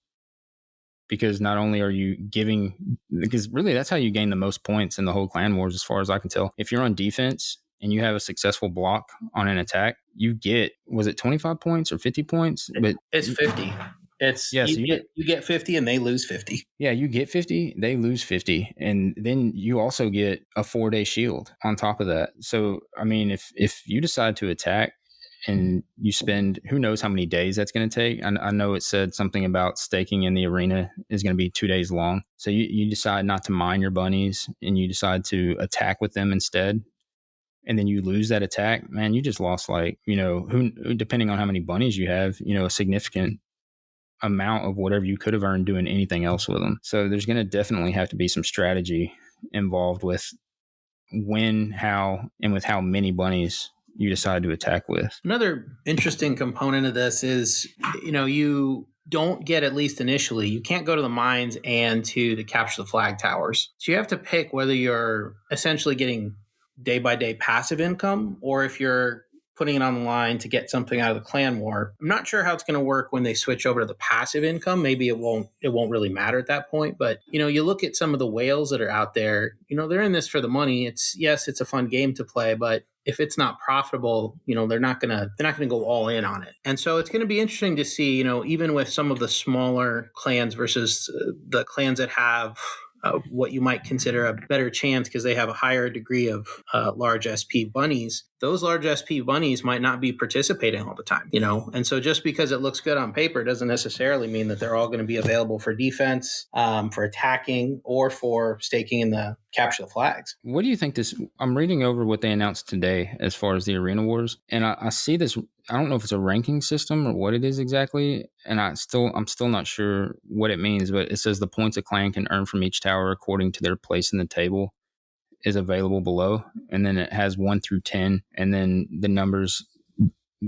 Because not only are you giving, because really that's how you gain the most points in the whole clan wars, as far as I can tell. If you're on defense and you have a successful block on an attack, you get, was it 25 points or 50 points? But it's 50. It's yeah, you get 50 and they lose 50. Yeah, you get 50, they lose 50. And then you also get a 4-day shield on top of that. So, I mean, if you decide to attack, and you spend who knows how many days that's going to take. I know it said something about staking in the arena is going to be 2 days long. So you decide not to mine your bunnies and you decide to attack with them instead. And then you lose that attack, man, you just lost, like, you know, who, depending on how many bunnies you have, you know, a significant amount of whatever you could have earned doing anything else with them. So there's going to definitely have to be some strategy involved with when, how, and with how many bunnies you decide to attack with. Another interesting component of this is, you know, you don't get, at least initially, you can't go to the mines and to the capture the flag towers. So you have to pick whether you're essentially getting day by day passive income or if you're putting it on the line to get something out of the clan war. I'm not sure how it's going to work when they switch over to the passive income. Maybe it won't really matter at that point. But, you know, you look at some of the whales that are out there, you know, they're in this for the money. It's a fun game to play, but if it's not profitable, you know, they're not going to go all in on it. And so it's going to be interesting to see, you know, even with some of the smaller clans versus the clans that have what you might consider a better chance because they have a higher degree of large SP bunnies. Those large SP bunnies might not be participating all the time, you know? And so just because it looks good on paper doesn't necessarily mean that they're all going to be available for defense, for attacking, or for staking in the capture the flags. What do you think I'm reading over what they announced today as far as the arena wars, and I see this, I don't know if it's a ranking system or what it is exactly, and I'm still not sure what it means, but it says the points a clan can earn from each tower according to their place in the table is available below, and then it has 1 through 10, and then the numbers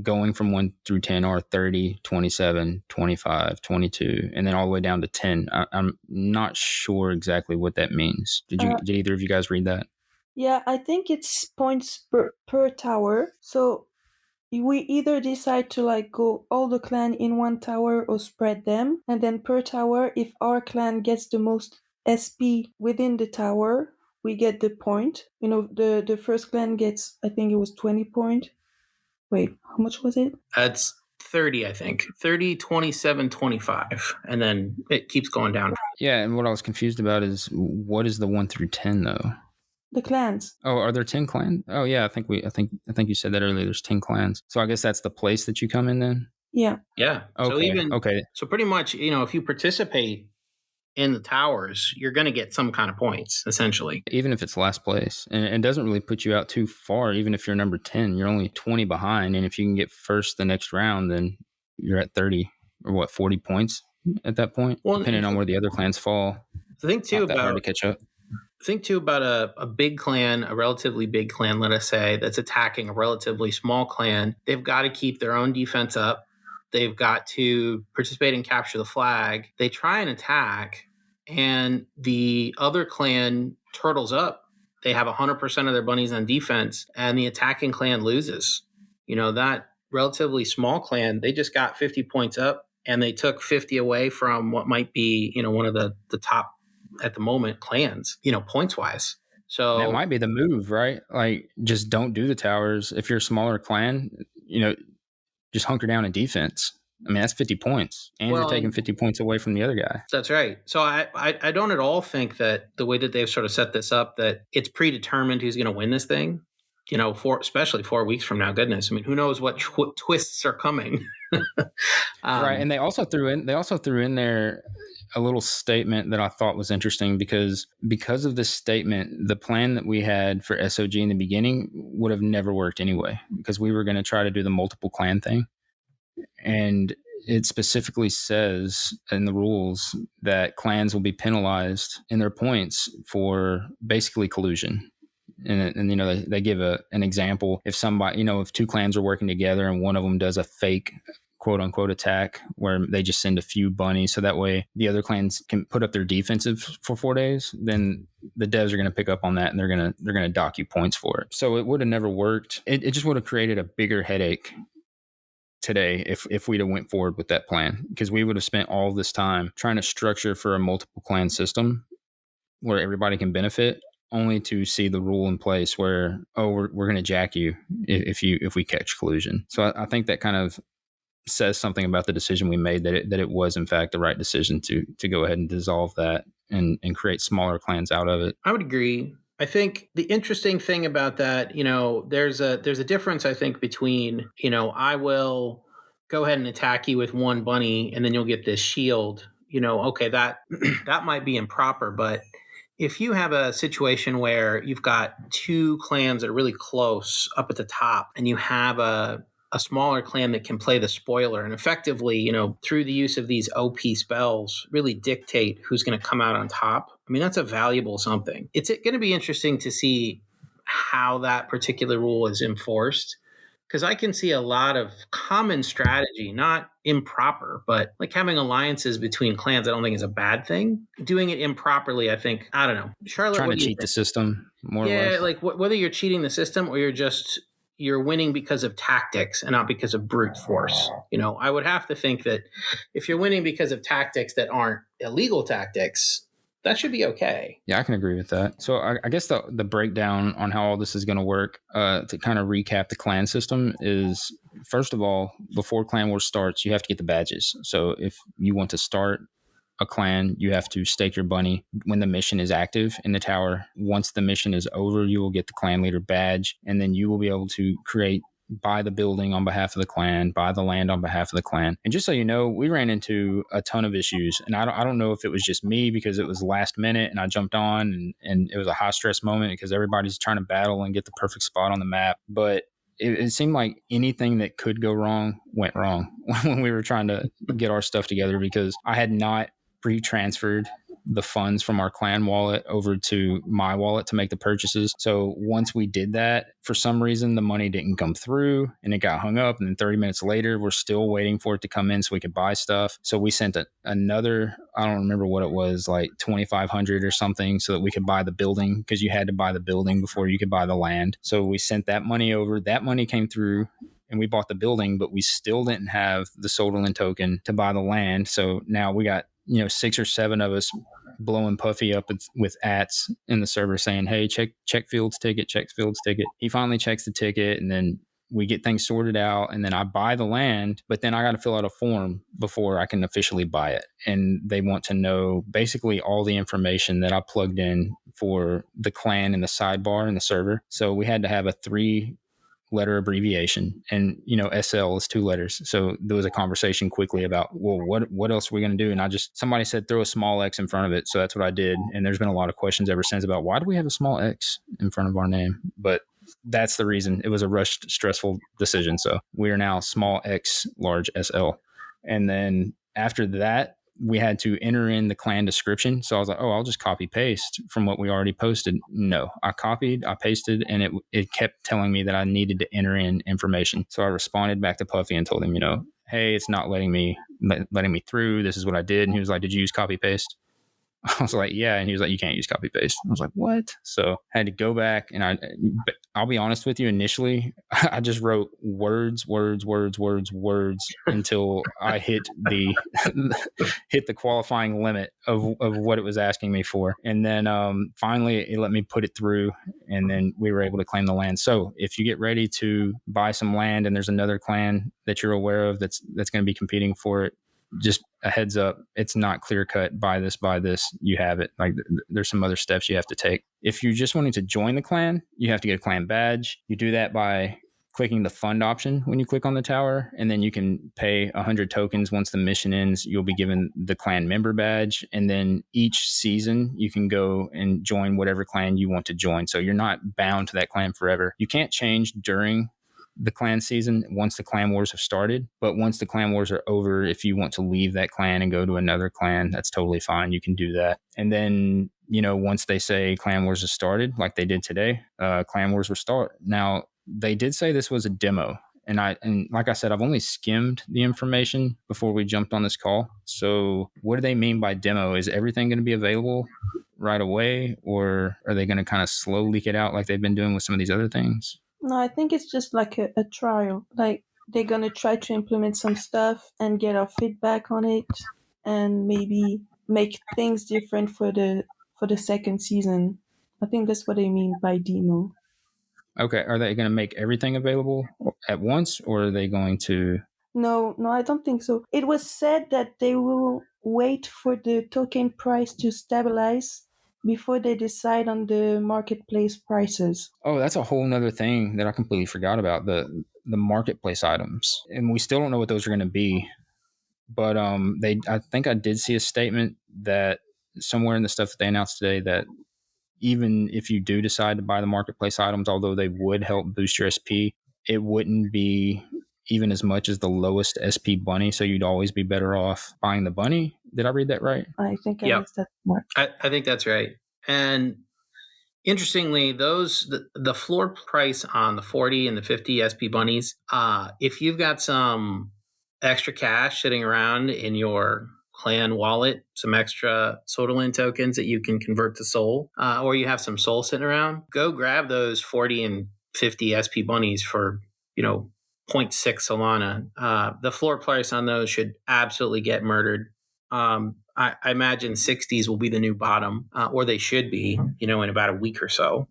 going from 1 through 10 are 30, 27, 25, 22, and then all the way down to 10. I'm not sure exactly what that means. Did either of you guys read that? Yeah, I think it's points per tower. So we either decide to like go all the clan in one tower or spread them, and then per tower, if our clan gets the most SP within the tower, we get the point. You know, the first clan gets, I think it was 20 point. Wait, how much was it? It's 30, I think. 30, 27, 25. And then it keeps going down. Yeah, and what I was confused about is what is the 1 through 10 though? The clans. Oh, are there 10 clans? Oh yeah, I think you said that earlier. There's 10 clans. So I guess that's the place that you come in then? Yeah. Yeah. Okay. So pretty much, you know, if you participate in the towers, you're going to get some kind of points, essentially. Even if it's last place. And it doesn't really put you out too far. Even if you're number 10, you're only 20 behind. And if you can get first the next round, then you're at 30 or 40 points at that point, depending on where the other clans fall. I think too about hard to catch up. Think too about a big clan, a relatively big clan, let us say, that's attacking a relatively small clan. They've got to keep their own defense up. They've got to participate and capture the flag. They try and attack, and the other clan turtles up. They have 100% of their bunnies on defense, and the attacking clan loses. That relatively small clan, they just got 50 points up, and they took 50 away from what might be, one of the top at the moment clans, points wise. So that might be the move, right? Like, just don't do the towers. If you're a smaller clan, just hunker down in defense. I mean, that's 50 points, and you're taking 50 points away from the other guy. That's right. So I don't at all think that the way that they've sort of set this up, that it's predetermined who's going to win this thing. Especially 4 weeks from now. Goodness, I mean, who knows what twists are coming? Right, and they also threw in there a little statement that I thought was interesting because of this statement, the plan that we had for SOG in the beginning would have never worked anyway, because we were going to try to do the multiple clan thing. And it specifically says in the rules that clans will be penalized in their points for basically collusion. And they give an example. If somebody, if two clans are working together and one of them does a fake quote unquote attack where they just send a few bunnies so that way the other clans can put up their defensive for 4 days, then the devs are going to pick up on that and they're going to dock you points for it. So it would have never worked. It just would have created a bigger headache today if we'd have went forward with that plan, because we would have spent all this time trying to structure for a multiple clan system where everybody can benefit, only to see the rule in place where, we're going to jack you if we catch collusion. So I think that kind of says something about the decision we made, that it was in fact the right decision to go ahead and dissolve that and create smaller clans out of it. I would agree. I think the interesting thing about that, there's a difference, I think, between, I will go ahead and attack you with one bunny and then you'll get this shield. Okay, that might be improper, but if you have a situation where you've got two clans that are really close up at the top and you have a smaller clan that can play the spoiler and effectively, through the use of these OP spells, really dictate who's going to come out on top. I mean, that's a valuable something. It's going to be interesting to see how that particular rule is enforced, because I can see a lot of common strategy, not improper, but like having alliances between clans, I don't think is a bad thing. Doing it improperly, I think, I don't know. Charlotte, trying to cheat the system, more or less. Yeah, like whether you're cheating the system or you're winning because of tactics and not because of brute force. I would have to think that if you're winning because of tactics that aren't illegal tactics, that should be okay. Yeah, I can agree with that. So I guess the breakdown on how all this is going to work, to kind of recap the clan system, is, first of all, before Clan Wars starts, you have to get the badges. So if you want to start a clan, you have to stake your bunny when the mission is active in the tower. Once the mission is over, you will get the clan leader badge, and then you will be able to buy the building on behalf of the clan, buy the land on behalf of the clan. And just so you know, we ran into a ton of issues, and I don't know if it was just me because it was last minute and I jumped on and it was a high stress moment because everybody's trying to battle and get the perfect spot on the map. But it seemed like anything that could go wrong went wrong when we were trying to get our stuff together, because I had not pre-transferred the funds from our clan wallet over to my wallet to make the purchases. So once we did that, for some reason, the money didn't come through and it got hung up. And then 30 minutes later, we're still waiting for it to come in so we could buy stuff. So we sent another, I don't remember what it was, like 2,500 or something, so that we could buy the building, because you had to buy the building before you could buy the land. So we sent that money over. That money came through and we bought the building, but we still didn't have the Solderland token to buy the land. So now we got 6 or 7 of us blowing Puffy up with ats in the server saying, hey, check Field's ticket. He finally checks the ticket, and then we get things sorted out, and then I buy the land, but then I got to fill out a form before I can officially buy it. And they want to know basically all the information that I plugged in for the clan in the sidebar in the server. So we had to have a 3 letter abbreviation, and SL is 2 letters. So there was a conversation quickly about, well, what else are we going to do? And somebody said throw a small X in front of it, so that's what I did. And there's been a lot of questions ever since about why do we have a small X in front of our name, but that's the reason. It was a rushed, stressful decision. So we are now small X, large SL. And then after that, we had to enter in the clan description. So I was like, oh, I'll just copy paste from what we already posted. No, I copied, I pasted, and it kept telling me that I needed to enter in information. So I responded back to Puffy and told him, hey, it's not letting me through. This is what I did. And he was like, did you use copy paste? I was like, yeah. And he was like, you can't use copy paste. I was like, what? So I had to go back, and I'll be honest with you, initially, I just wrote words until I hit the qualifying limit of what it was asking me for. And then finally it let me put it through, and then we were able to claim the land. So if you get ready to buy some land and there's another clan that you're aware of that's going to be competing for it, just a heads up, it's not clear cut, buy this, you have it. Like there's some other steps you have to take. If you're just wanting to join the clan, you have to get a clan badge. You do that by clicking the fund option when you click on the tower, and then you can pay 100 tokens. Once the mission ends, you'll be given the clan member badge, and then each season you can go and join whatever clan you want to join. So you're not bound to that clan forever. You can't change during the clan season once the clan wars have started, but once the clan wars are over, if you want to leave that clan and go to another clan, that's totally fine. You can do that. And then once they say clan wars have started, like they did today, clan wars will start. Now they did say this was a demo, and like I said, I've only skimmed the information before we jumped on this call. So what do they mean by demo? Is everything going to be available right away, or are they going to kind of slow leak it out like they've been doing with some of these other things? No, I think it's just like a trial. Like they're gonna try to implement some stuff and get our feedback on it, and maybe make things different for the second season. I think that's what they mean by demo. Okay, are they going to make everything available at once, or are they going to? No, I don't think so. It was said that they will wait for the token price to stabilize before they decide on the marketplace prices. Oh, that's a whole nother thing that I completely forgot about, the marketplace items. And we still don't know what those are going to be. But I think I did see a statement that somewhere in the stuff that they announced today that even if you do decide to buy the marketplace items, although they would help boost your SP, it wouldn't be even as much as the lowest SP bunny. So you'd always be better off buying the bunny. Did I read that right? I think I missed that mark. I think that's right. And interestingly, the floor price on the 40 and the 50 SP bunnies, if you've got some extra cash sitting around in your clan wallet, some extra Solderland tokens that you can convert to Sol, or you have some Sol sitting around, go grab those 40 and 50 SP bunnies for 0.6 Solana. The floor price on those should absolutely get murdered. I imagine 60s will be the new bottom, or they should be, in about a week or so.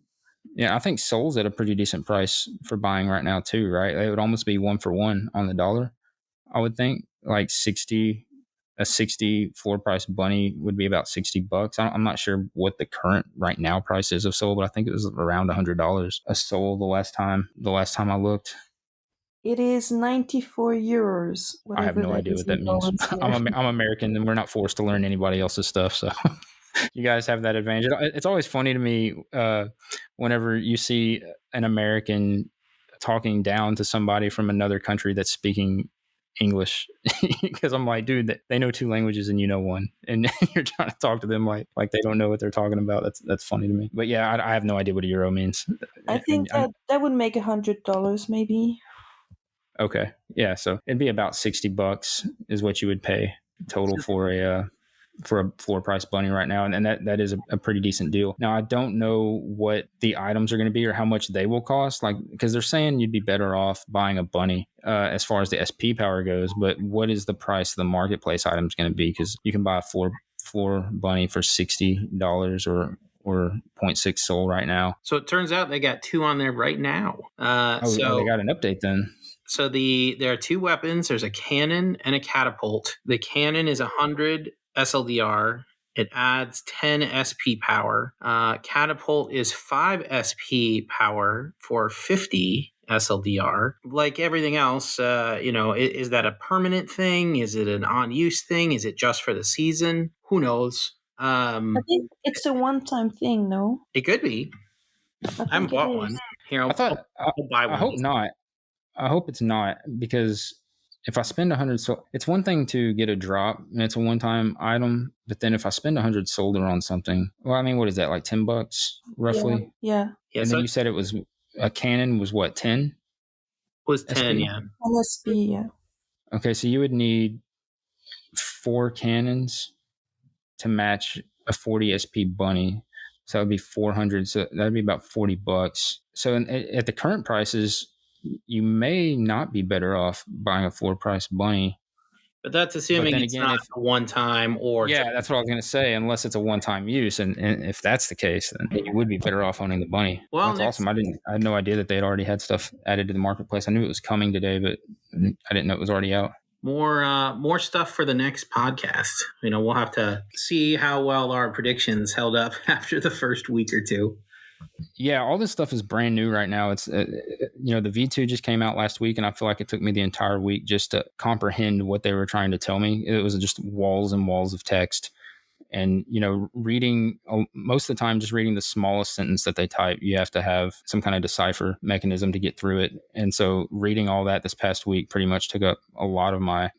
Yeah, I think Sol's at a pretty decent price for buying right now too, right? It would almost be 1-for-1 on the dollar, I would think. Like a 60 floor price bunny would be about $60. I'm not sure what the current right now price is of Sol, but I think it was around $100 a Sol the last time I looked. It is 94 euros. I have no idea what that means. I'm American, and we're not forced to learn anybody else's stuff. So you guys have that advantage. It's always funny to me whenever you see an American talking down to somebody from another country that's speaking English, because I'm like, dude, they know 2 languages and you know 1, and you're trying to talk to them like they don't know what they're talking about. That's funny to me. But yeah, I have no idea what a euro means. I think that would make $100 maybe. Okay. Yeah. So it'd be about $60 is what you would pay total for a floor price bunny right now. And that is a pretty decent deal. Now, I don't know what the items are going to be or how much they will cost, like, because they're saying you'd be better off buying a bunny as far as the SP power goes. But what is the price of the marketplace items going to be? Because you can buy a floor bunny for $60 or 0.6 Sol right now. So it turns out they got 2 on there right now. So they got an update then. So there are 2 weapons. There's a cannon and a catapult. The cannon is 100 SLDR. It adds 10 SP power. Catapult is 5 SP power for 50. SLDR. Like everything else, is that a permanent thing? Is it an on-use thing? Is it just for the season? Who knows? I think it's a one-time thing, no? It could be. I I haven't think it bought is. one. Here, I thought, I'll buy one. I hope not. I hope it's not, because if I spend 100, so it's one thing to get a drop and it's a one-time item, but then if I spend 100 solder on something, well, I mean, what is that, like $10 roughly? Yeah. And then you said it was a cannon was what, 10? Was 10, SP? yeah. LSP, yeah. Okay, so you would need 4 cannons to match a 40 SP bunny. So that would be 400. So that'd be about $40. So at the current prices, you may not be better off buying a floor price bunny. But that's assuming it's again, not a one time or that's what I was going to say. Unless it's a one-time use, and if that's the case, then you would be better off owning the bunny. Well, that's awesome. I had no idea that they had already had stuff added to the marketplace. I knew it was coming today, but I didn't know it was already out. More stuff for the next podcast. We'll have to see how well our predictions held up after the first week or two. Yeah, all this stuff is brand new right now. It's the V2 just came out last week, and I feel like it took me the entire week just to comprehend what they were trying to tell me. It was just walls and walls of text, and reading most of the time, just reading the smallest sentence that they type. You have to have some kind of decipher mechanism to get through it, and so reading all that this past week pretty much took up a lot of my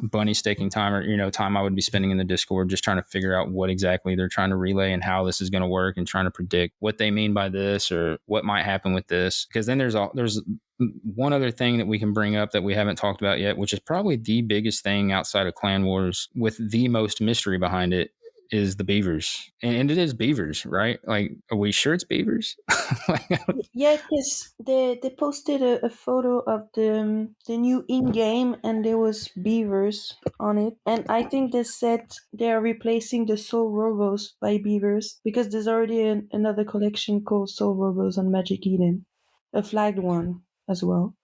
bunny staking time, or time I would be spending in the Discord just trying to figure out what exactly they're trying to relay and how this is going to work, and trying to predict what they mean by this or what might happen with this. Because then there's one other thing that we can bring up that we haven't talked about yet, which is probably the biggest thing outside of Clan Wars with the most mystery behind it, is the beavers. And it is beavers, right? Like, are we sure it's beavers? Yeah, because they posted a photo of the new in-game, and there was beavers on it. And I think they said they are replacing the Soul Robos by beavers, because there's already another collection called Soul Robos on Magic Eden, a flagged one as well.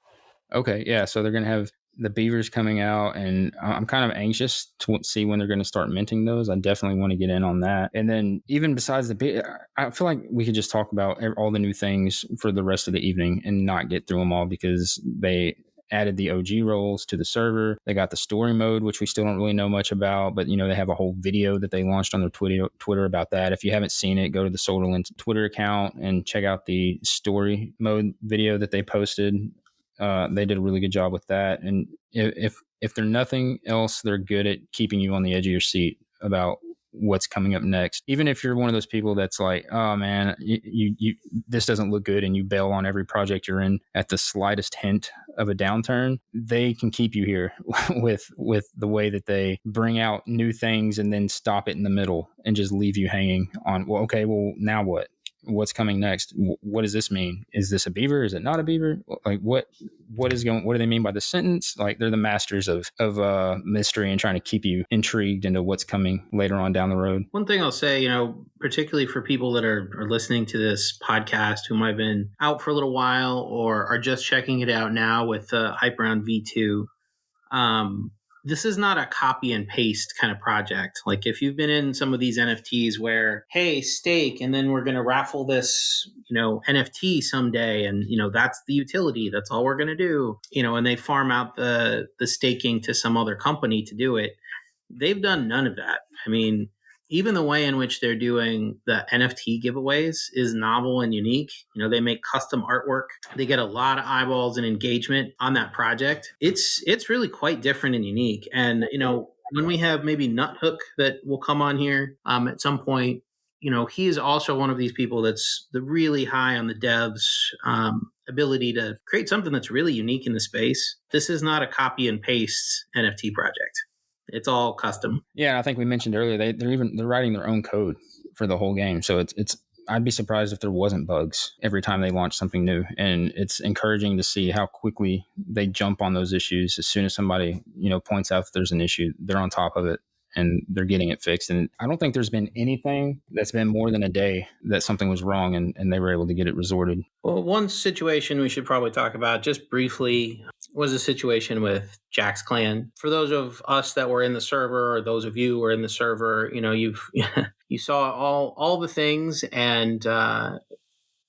Okay, yeah, so they're going to have the beavers coming out, and I'm kind of anxious to see when they're going to start minting those. I definitely want to get in on that. And then even besides I feel like we could just talk about all the new things for the rest of the evening and not get through them all, because they added the OG roles to the server. They got the story mode, which we still don't really know much about, but they have a whole video that they launched on their Twitter about that. If you haven't seen it, go to the Solderland Twitter account and check out the story mode video that they posted. They did a really good job with that. And if they're nothing else, they're good at keeping you on the edge of your seat about what's coming up next. Even if you're one of those people that's like, oh man, you this doesn't look good, and you bail on every project you're in at the slightest hint of a downturn, they can keep you here with the way that they bring out new things and then stop it in the middle and just leave you hanging on, well, okay, well, now what? What's coming next? What does this mean? Is this a beaver? Is it not a beaver? Like what do they mean by the sentence? Like, they're the masters of mystery and trying to keep you intrigued into what's coming later on down the road. One thing I'll say, particularly for people that are listening to this podcast who might have been out for a little while or are just checking it out now with Hype Around V2, this is not a copy and paste kind of project. Like, if you've been in some of these NFTs where, hey, stake, and then we're going to raffle this, NFT someday, and, that's the utility, that's all we're going to do, and they farm out the staking to some other company to do it. They've done none of that. I mean, even the way in which they're doing the NFT giveaways is novel and unique. They make custom artwork. They get a lot of eyeballs and engagement on that project. It's really quite different and unique. And, when we have maybe Nuthook that will come on here at some point, he is also one of these people that's really high on the devs' ability to create something that's really unique in the space. This is not a copy and paste NFT project. It's all custom. Yeah, I think we mentioned earlier they're writing their own code for the whole game. So it's I'd be surprised if there wasn't bugs every time they launch something new. And it's encouraging to see how quickly they jump on those issues. As soon as somebody points out that there's an issue, they're on top of it and they're getting it fixed. And I don't think there's been anything that's been more than a day that something was wrong and they were able to get it resorted. Well, one situation we should probably talk about just briefly was a situation with Jack's Clan. For those of us that were in the server, or those of you who were in the server, you saw all the things, and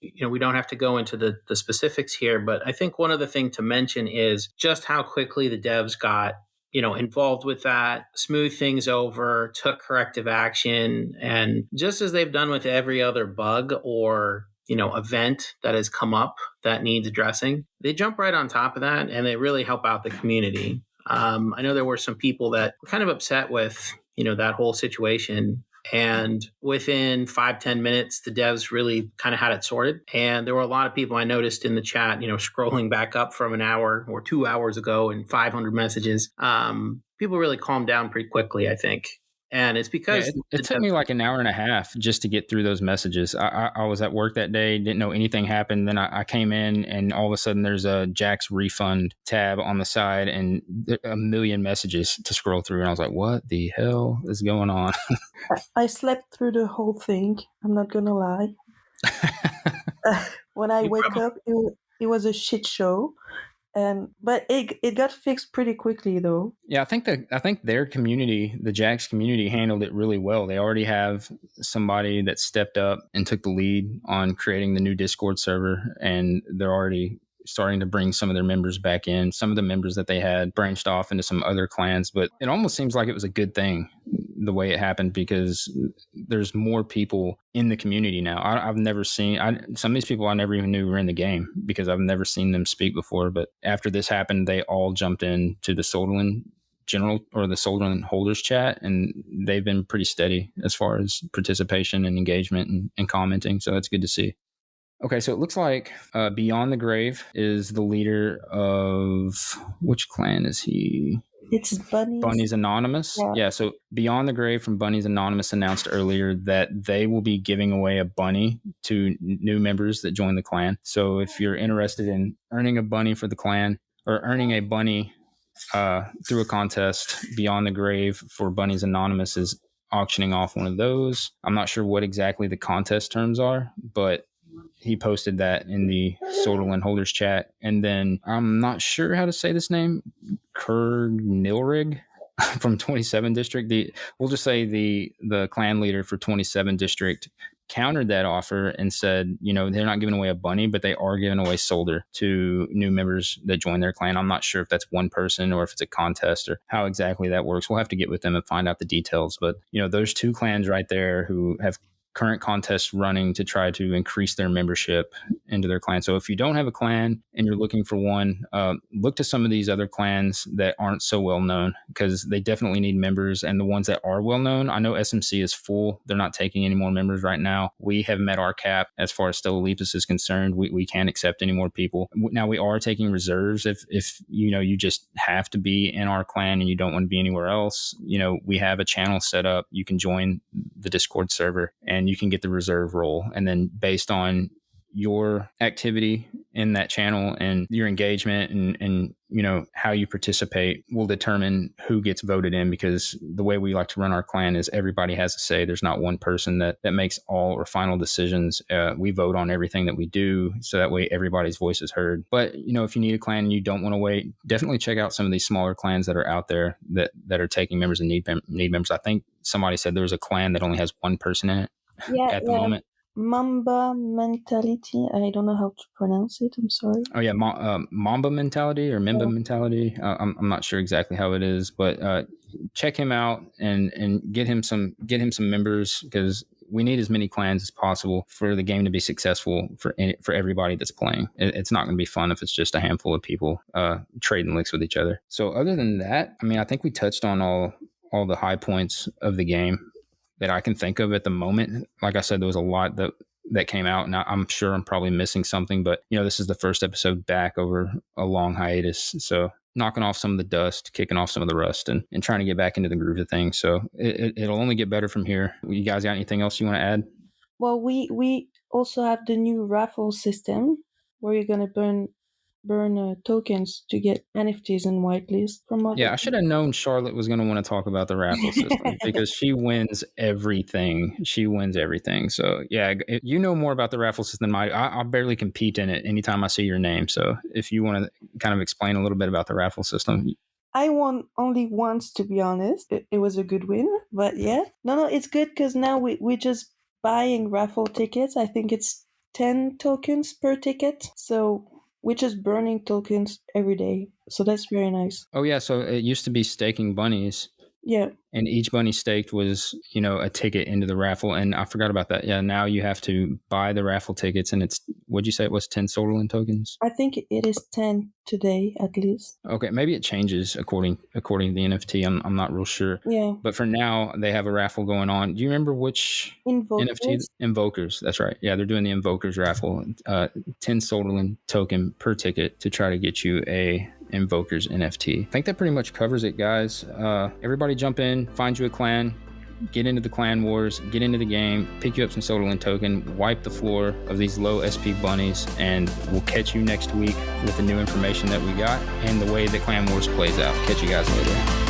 we don't have to go into the specifics here, but I think one other thing to mention is just how quickly the devs got involved with that, smooth things over, took corrective action, and just as they've done with every other bug or event that has come up that needs addressing, they jump right on top of that and they really help out the community. I know there were some people that were kind of upset with that whole situation. And within 5-10 minutes, the devs really kind of had it sorted. And there were a lot of people I noticed in the chat, scrolling back up from an hour or 2 hours ago and 500 messages. People really calmed down pretty quickly, I think. And it's because it took me like an hour and a half just to get through those messages. I was at work that day, didn't know anything happened. Then I came in and all of a sudden there's a Jack's refund tab on the side and a million messages to scroll through. And I was like, what the hell is going on? I slept through the whole thing. I'm not going to lie. When I wake up, it was a shit show. But it got fixed pretty quickly, though. Yeah, I think their community, the Jax community, handled it really well. They already have somebody that stepped up and took the lead on creating the new Discord server, and they're already starting to bring some of their members back in. Some of the members that they had branched off into some other clans, but it almost seems like it was a good thing the way it happened because there's more people in the community now. I've never seen some of these people I never even knew were in the game because I've never seen them speak before. But after this happened, they all jumped into the Solderland general or the Solderland holders chat, and they've been pretty steady as far as participation and engagement and commenting. So that's good to see. Okay, so it looks like Beyond the Grave is the leader of which clan is he? It's Bunnies Anonymous. Yeah, so Beyond the Grave from Bunnies Anonymous announced earlier that they will be giving away a bunny to new members that join the clan. So if you're interested in earning a bunny for the clan or earning a bunny through a contest, Beyond the Grave for Bunnies Anonymous is auctioning off one of those. I'm not sure what exactly the contest terms are, but he posted that in the Solderland holders chat. And then I'm not sure how to say this name, Nilrig from 27 District. We'll just say the clan leader for 27 District countered that offer and said, they're not giving away a bunny, but they are giving away Solder to new members that join their clan. I'm not sure if that's one person or if it's a contest or how exactly that works. We'll have to get with them and find out the details. But, those two clans right there who have current contests running to try to increase their membership into their clan. So if you don't have a clan and you're looking for one, look to some of these other clans that aren't so well known because they definitely need members. And the ones that are well known, I know SMC is full. They're not taking any more members right now. We have met our cap as far as Stellalipus is concerned. We can't accept any more people. Now we are taking reserves if you just have to be in our clan and you don't want to be anywhere else. We have a channel set up. You can join the Discord server and you can get the reserve role. And then based on your activity in that channel and your engagement and how you participate will determine who gets voted in, because the way we like to run our clan is everybody has a say. There's not one person that makes all or final decisions. We vote on everything that we do, so that way everybody's voice is heard. But if you need a clan and you don't want to wait, definitely check out some of these smaller clans that are out there that are taking members and need members. I think somebody said there's a clan that only has one person in it at the moment. Mamba Mentality. I don't know how to pronounce it. I'm sorry. Oh yeah, Mamba Mentality or Mimba Mentality. I'm not sure exactly how it is, but check him out and get him some members, because we need as many clans as possible for the game to be successful for everybody that's playing. It's not going to be fun if it's just a handful of people trading licks with each other. So other than that, I think we touched on all the high points of the game that I can think of at the moment. Like I said, there was a lot that came out, and I'm sure I'm probably missing something, but this is the first episode back over a long hiatus. So knocking off some of the dust, kicking off some of the rust, and trying to get back into the groove of things. So it'll only get better from here. You guys got anything else you want to add? Well, we also have the new raffle system where you're going to burn tokens to get NFTs and whitelist from other. Yeah, I should have known Charlotte was going to want to talk about the raffle system because she wins everything. So yeah, you know more about the raffle system than I barely compete in it anytime I see your name. So if you want to kind of explain a little bit about the raffle system. I won only once, to be honest. It was a good win, but yeah. No, it's good because now we're just buying raffle tickets. I think it's 10 tokens per ticket. So we're just burning tokens every day. So that's very nice. Oh yeah, so it used to be staking bunnies. Yeah. And each bunny staked was, a ticket into the raffle. And I forgot about that. Yeah, now you have to buy the raffle tickets, and it's, what'd you say it was, 10 Solderland tokens? I think it is 10 today, at least. Okay, maybe it changes according to the NFT. I'm not real sure. Yeah. But for now, they have a raffle going on. Do you remember which NFT? Invokers. That's right. Yeah, they're doing the Invokers raffle. 10 Solderland token per ticket to try to get you a Invokers NFT. I think that pretty much covers it, guys. Everybody jump in, find you a clan, get into the clan wars, get into the game, pick you up some Solderland token, wipe the floor of these low SP bunnies, and we'll catch you next week with the new information that we got and the way the clan wars plays out. Catch you guys later.